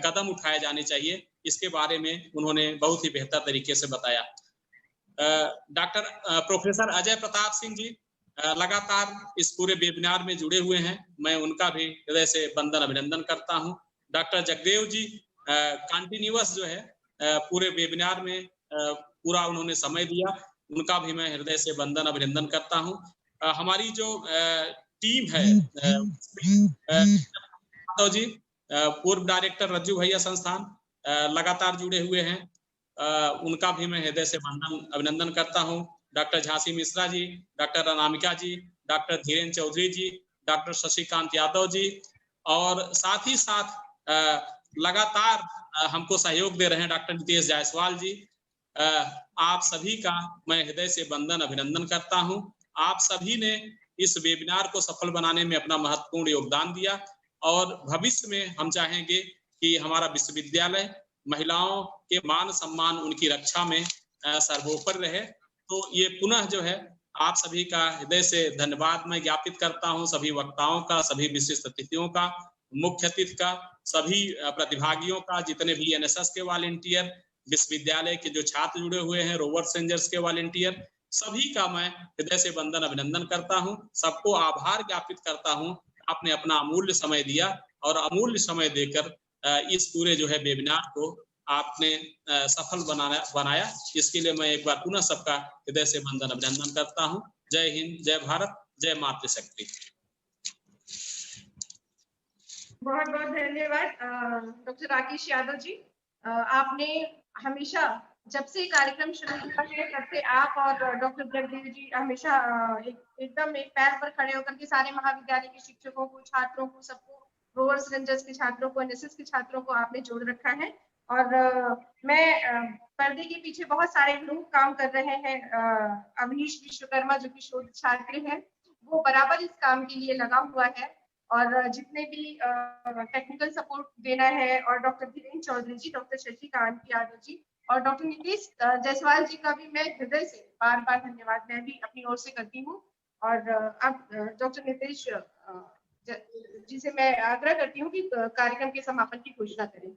कदम उठाए जाने चाहिए, इसके बारे में उन्होंने बहुत ही बेहतर तरीके से बताया। डॉक्टर प्रोफेसर अजय प्रताप सिंह जी लगातार इस पूरे वेबिनार में जुड़े हुए हैं, मैं उनका भी हृदय से वंदन अभिनंदन करता हूं। डॉक्टर जगदेव जी कंटिन्यूअस जो है पूरे वेबिनार में पूरा उन्होंने समय दिया, उनका भी मैं हृदय से वंदन अभिनंदन करता हूं। हमारी जो टीम है जी, पूर्व डायरेक्टर रज्जू भैया संस्थान लगातार जुड़े हुए हैं, उनका भी मैं हृदय से वंदन अभिनंदन करता हूं। डॉक्टर झांसी मिश्रा जी, डॉक्टर अनामिका जी, डॉक्टर धीरेन्द्र चौधरी जी, डॉक्टर शशिकांत यादव जी, और साथ ही साथ लगातार हमको सहयोग दे रहे हैं डॉक्टर नितेश जायसवाल जी। आप सभी का मैं हृदय से वंदन अभिनंदन करता हूं। आप सभी ने इस वेबिनार को सफल बनाने में अपना महत्वपूर्ण योगदान दिया और भविष्य में हम चाहेंगे कि हमारा विश्वविद्यालय महिलाओं के मान सम्मान, उनकी रक्षा में सर्वोपरि रहे। तो ये पुनः जो है आप सभी का हृदय से धन्यवाद मैं ज्ञापित करता हूं, सभी वक्ताओं का, सभी विशिष्ट अतिथियों का, मुख्य अतिथि का, सभी प्रतिभागियों का, जितने भी एनएसएस के वॉलंटियर, विश्वविद्यालय के जो छात्र जुड़े हुए हैं, रोवर्स रेंजर्स के वॉलंटियर, सभी का मैं हृदय से वंदन अभिनंदन करता हूं। सबको आभार ज्ञापित करता हूं, आपने अपना अमूल्य समय दिया और अमूल्य समय देकर इस पूरे जो है वेबिनार को आपने सफल बनाया। इसके लिए मैं एक बार पुनः सबका हृदय से वंदन अभिनंदन करता हूं। जय हिंद, जय भारत, जय मातृशक्ति। बहुत बहुत धन्यवाद डॉक्टर राकेश यादव जी। आपने हमेशा जब से कार्यक्रम शुरू हुआ है तब से आप और डॉक्टर जगदेव जी हमेशा एकदम एक पैर पर खड़े होकर के सारे महाविद्यालय के शिक्षकों को, छात्रों को, सबको, रोवर्स रेंजर्स के छात्रों को, एनएसएस के छात्रों को आपने जोड़ रखा है। और मैं पर्दे के पीछे बहुत सारे लोग काम कर रहे हैं। अवनीश विश्वकर्मा जो कि शोध छात्र हैं, वो बराबर इस काम के लिए लगा हुआ है और जितने भी टेक्निकल सपोर्ट देना है, और डॉक्टर धीरेन्द्र चौधरी जी, डॉक्टर शशिकांत यादव जी और डॉक्टर नितेश जायसवाल जी का भी मैं हृदय से बार बार धन्यवाद मैं भी अपनी ओर से करती हूँ। और अब डॉक्टर नितेश जी से मैं आग्रह करती हूँ कि कार्यक्रम के समापन की घोषणा करें।